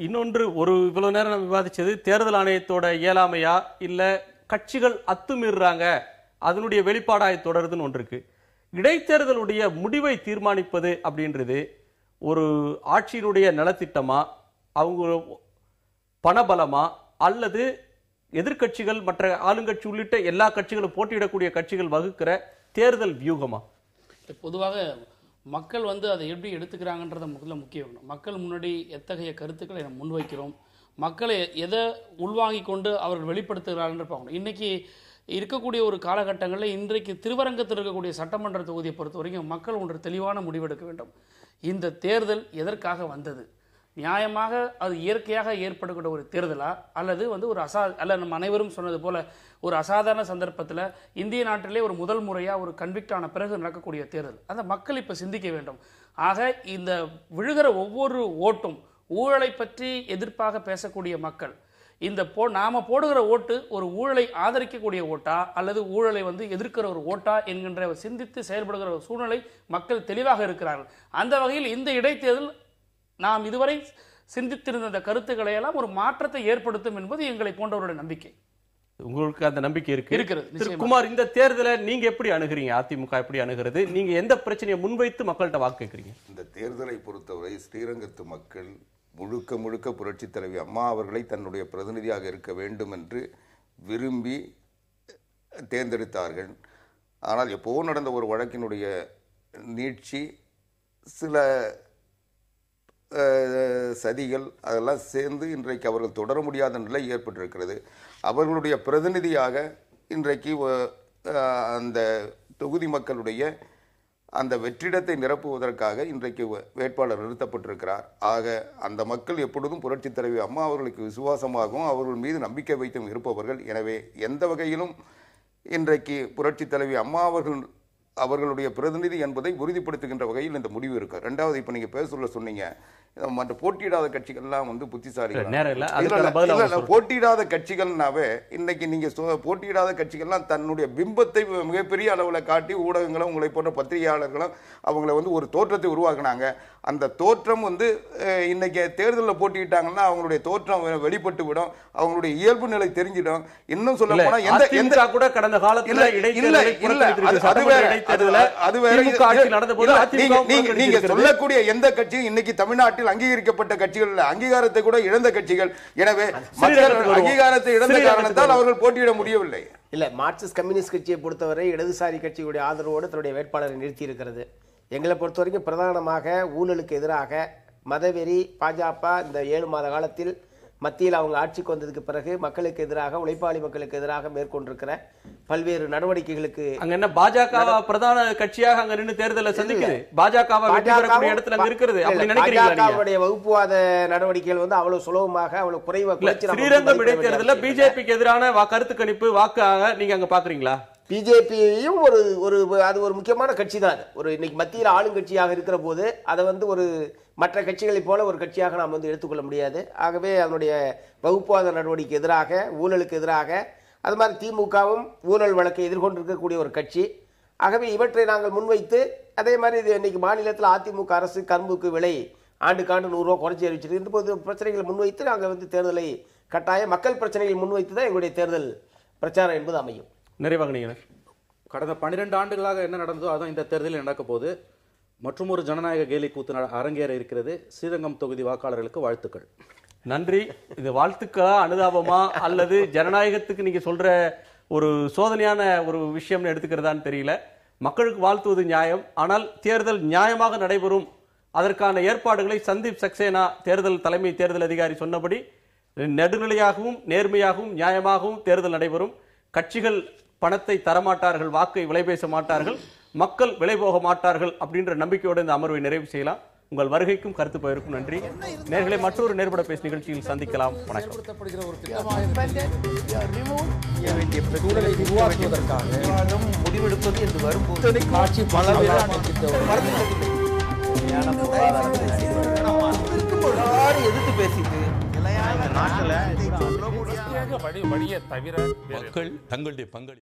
இன்னொன்று, ஒரு இவ்வளோ நேரம் நம்ம விவாதித்தது தேர்தல் ஆணையத்தோட இயலாமையா இல்லை கட்சிகள் அத்துமீறாங்க அதனுடைய வெளிப்பாடாய் தொடருதுன்னு ஒன்று இருக்கு. இடைத்தேர்தலுடைய முடிவை தீர்மானிப்பது அப்படின்றது ஒரு ஆட்சியினுடைய நலத்திட்டமா, அவங்க பணபலமா, அல்லது எதிர்கட்சிகள் மற்ற ஆளுங்கட்சி உள்ளிட்ட எல்லா கட்சிகளும் போட்டியிடக்கூடிய கட்சிகள் வகுக்கிற தேர்தல் வியூகமா? பொதுவாக மக்கள் வந்து அதை எப்படி எடுத்துக்கிறாங்கன்றத முதல்ல முக்கியம். மக்கள் முன்னாடி எத்தகைய கருத்துக்களை நம்ம முன்வைக்கிறோம், மக்களை எதை உள்வாங்கி கொண்டு அவர்கள் வெளிப்படுத்துகிறார்கள் பார்க்கணும். இன்னைக்கு இருக்கக்கூடிய ஒரு காலகட்டங்களில் இன்றைக்கு திருவரங்கத்தில் இருக்கக்கூடிய சட்டமன்ற தொகுதியை பொறுத்த வரைக்கும் மக்கள் ஒன்று தெளிவான முடிவெடுக்க வேண்டும். இந்த தேர்தல் எதற்காக வந்தது? நியாயமாக அது இயற்கையாக ஏற்படக்கூடிய ஒரு தேர்தலா, அல்லது வந்து ஒரு அல்ல நம்ம அனைவரும் சொன்னது போல ஒரு அசாதாரண சந்தர்ப்பத்தில் இந்திய நாட்டிலே ஒரு முதல் முறையாக ஒரு கன்விக்ட் ஆன பிறகு நடக்கக்கூடிய தேர்தல். அந்த மக்கள் இப்போ சிந்திக்க வேண்டும். ஆக இந்த விழுகிற ஒவ்வொரு ஓட்டும் ஊழலை பற்றி எதிர்ப்பாக பேசக்கூடிய மக்கள், இந்த நாம போடுகிற ஓட்டு ஒரு ஊழலை ஆதரிக்கக்கூடிய ஓட்டா அல்லது ஊழலை வந்து எதிர்க்கிற ஒரு ஓட்டா என்கின்ற சிந்தித்து செயல்படுகிற ஒரு சூழ்நிலை மக்கள் தெளிவாக இருக்கிறார்கள். அந்த வகையில் இந்த இடைத்தேர்தல் நாம் இதுவரை சிந்தித்திருந்த அந்த கருத்துக்களை எல்லாம் ஒரு மாற்றத்தை ஏற்படுத்தும் என்பது எங்களை போன்றவருடைய நம்பிக்கை. உங்களுக்கு அந்த நம்பிக்கை இருக்கிறது. குமார், இந்த தேர்தலை நீங்க எப்படி அணுகிறீங்க? அதிமுக எப்படி அணுகிறது? நீங்க எந்த பிரச்சனையை முன்வைத்து மக்கள்கிட்ட வாக்கு கேட்கறீங்க? இந்த தேர்தலை பொறுத்தவரை ஸ்ரீரங்கத்து மக்கள் முழுக்க முழுக்க புரட்சி தலைவி அம்மா அவர்களை தன்னுடைய பிரதிநிதியாக இருக்க வேண்டும் என்று விரும்பி தேர்ந்தெடுத்தார்கள். ஆனால் எப்போது நடந்த ஒரு வழக்கினுடைய நீட்சி, சில சதிகள் அதெல்லாம் சேர்ந்து இன்றைக்கு அவர்கள் தொடர முடியாத நிலை ஏற்பட்டிருக்கிறது. அவர்களுடைய பிரதிநிதியாக இன்றைக்கு அந்த தொகுதி மக்களுடைய அந்த வெற்றிடத்தை நிரப்புவதற்காக இன்றைக்கு வேட்பாளர் நிறுத்தப்பட்டிருக்கிறார். ஆக அந்த மக்கள் எப்பொழுதும் புரட்சி தலைவி அம்மா அவர்களுக்கு விசுவாசமாகவும் அவர்கள் மீது நம்பிக்கை வைத்தும் இருப்பவர்கள். எனவே எந்த வகையிலும் இன்றைக்கு புரட்சி தலைவி அம்மா அவர்களுடைய பிரதிநிதி என்பதை உறுதிப்படுத்துகின்ற வகையில் இந்த முடிவு இருக்கு. ரெண்டாவது, இப்போ நீங்க பேச சொன்னீங்க மற்ற போட்டியிடாத கட்சிகள்லாம் வந்து புத்திசாலிகள். போட்டியிடாத கட்சிகள்னாவே இன்னைக்கு நீங்க போட்டியிடாத கட்சிகள்லாம் தன்னுடைய பிம்பத்தை மிகப்பெரிய அளவில் காட்டி ஊடகங்களும் உங்களை போன்ற பத்திரிகையாளர்களும் அவங்கள வந்து ஒரு தோற்றத்தை உருவாக்குனாங்க. அந்த தோற்றம் வந்து இன்னைக்கு தேர்தலில் போட்டியிட்டாங்கன்னா அவங்களுடைய தோற்றம் வெளிப்பட்டு விடும், அவங்களுடைய இயல்பு நிலை தெரிஞ்சிடும். இன்னும் சொல்ல போனா எந்த கூட கடந்த காலத்துல நீங்க சொல்லக்கூடிய எந்த கட்சியும் இன்னைக்கு தமிழ்நாட்டில் அங்கீகரிக்கப்பட்ட கட்சிகள் அங்கீகாரத்தை கூட இழந்த கட்சிகள். எனவே அங்கீகாரத்தை இழந்த காரணத்தால் அவர்கள் போட்டியிட முடியவில்லை. இல்ல, மார்க்சிஸ்ட் கம்யூனிஸ்ட் கட்சியை பொறுத்தவரை இடதுசாரி கட்சியுடைய ஆதரவோடு தன்னுடைய வேட்பாளரை நிறுத்தி இருக்கிறது. எங்களை பொறுத்த வரைக்கும் பிரதானமாக ஊழலுக்கு எதிராக மதவெறி பாஜக இந்த 7 மாத காலத்தில் மத்தியில் அவங்க ஆட்சிக்கு வந்ததுக்கு பிறகு மக்களுக்கு எதிராக, உழைப்பாளி மக்களுக்கு எதிராக மேற்கொண்டிருக்கிற பல்வேறு நடவடிக்கைகளுக்கு அங்க என்ன பாஜக பிரதான கட்சியாக அங்க நின்று தேர்தலை சந்திக்குது, பாஜக வெற்றி பெறக்கூடிய இடத்துல அங்க இருக்கிறது அப்படி நினைக்கிறீங்களா? பாஜகவுடைய வகுப்புவாத நடவடிக்கைகள் வந்து அவ்வளவு சுலபமாக, அவ்வளவு குறைவாக ஸ்ரீரங்கம் இடைத்தேர்தலில் பிஜேபிக்கு எதிரான கருத்து கணிப்பு வாக்காக நீங்க அங்க பாக்குறீங்களா? பிஜேபியும் அது ஒரு முக்கியமான கட்சி தான். ஒரு இன்னைக்கு மத்தியில் ஆளுங்கட்சியாக இருக்கிற போது அதை வந்து ஒரு மற்ற கட்சிகளை போல ஒரு கட்சியாக நாம் வந்து எடுத்துக்கொள்ள முடியாது. ஆகவே அதனுடைய வகுப்புவாத நடவடிக்கை எதிராக, ஊழலுக்கு எதிராக, அது மாதிரி திமுகவும் ஊழல் வழக்கை எதிர்கொண்டிருக்கக்கூடிய ஒரு கட்சி. ஆகவே இவற்றை நாங்கள் முன்வைத்து, அதே மாதிரி இது இன்னைக்கு மாநிலத்தில் அதிமுக அரசு கரும்புக்கு விலை ஆண்டுக்காண்டு 100 ரூபா குறைச்சி அறிவிச்சிருக்கு. இந்த போது பிரச்சனைகளை முன்வைத்து நாங்கள் வந்து தேர்தலை கட்டாய மக்கள் பிரச்சனைகள் முன்வைத்து தான் எங்களுடைய தேர்தல் பிரச்சாரம் என்பது அமையும். நிறைவாக நீங்கள் கடந்த 12 ஆண்டுகளாக என்ன நடந்ததோ அதான் இந்த தேர்தலில் நடக்க போது. மற்றும் ஒரு ஜனநாயக கேலி கூத்து அரங்கேற இருக்கிறது. ஸ்ரீரங்கம் தொகுதி வாக்காளர்களுக்கு வாழ்த்துக்கள். நன்றி. இது வாழ்த்துக்களா, அனுதாபமா, அல்லது ஜனநாயகத்துக்கு நீங்க சொல்ற ஒரு சோதனையான ஒரு விஷயம்னு எடுத்துக்கிறதான்னு தெரியல. மக்களுக்கு வாழ்த்துவது நியாயம், ஆனால் தேர்தல் நியாயமாக நடைபெறும். அதற்கான ஏற்பாடுகளை சந்தீப் சக்சேனா தலைமை தேர்தல் அதிகாரி சொன்னபடி நடுநிலையாகவும் நேர்மையாகவும் நியாயமாகவும் தேர்தல் நடைபெறும். கட்சிகள் பணத்தை தரமாட்டார்கள், வாக்கை விலை பேச மாட்டார்கள், மக்கள் விலை போக மாட்டார்கள் அப்படின்ற நம்பிக்கையோடு இந்த அமர்வை நிறைவு செய்யலாம். உங்கள் வருகைக்கும் கருத்து பகிர்வுக்கும் நன்றி. நேர்களை மற்றொரு நேர்பட பேசு நிகழ்ச்சியில் சந்திக்கலாம். வணக்கம். செயல்படுத்தப்படுகிற ஒரு சூழலை உருவாக்குவதற்காக முடிவெடுப்பது என்று வரும்போது காட்சி எதிர்த்து பேசிட்டு வழியை தவிர மக்கள் தங்களுடைய பங்களிப்பு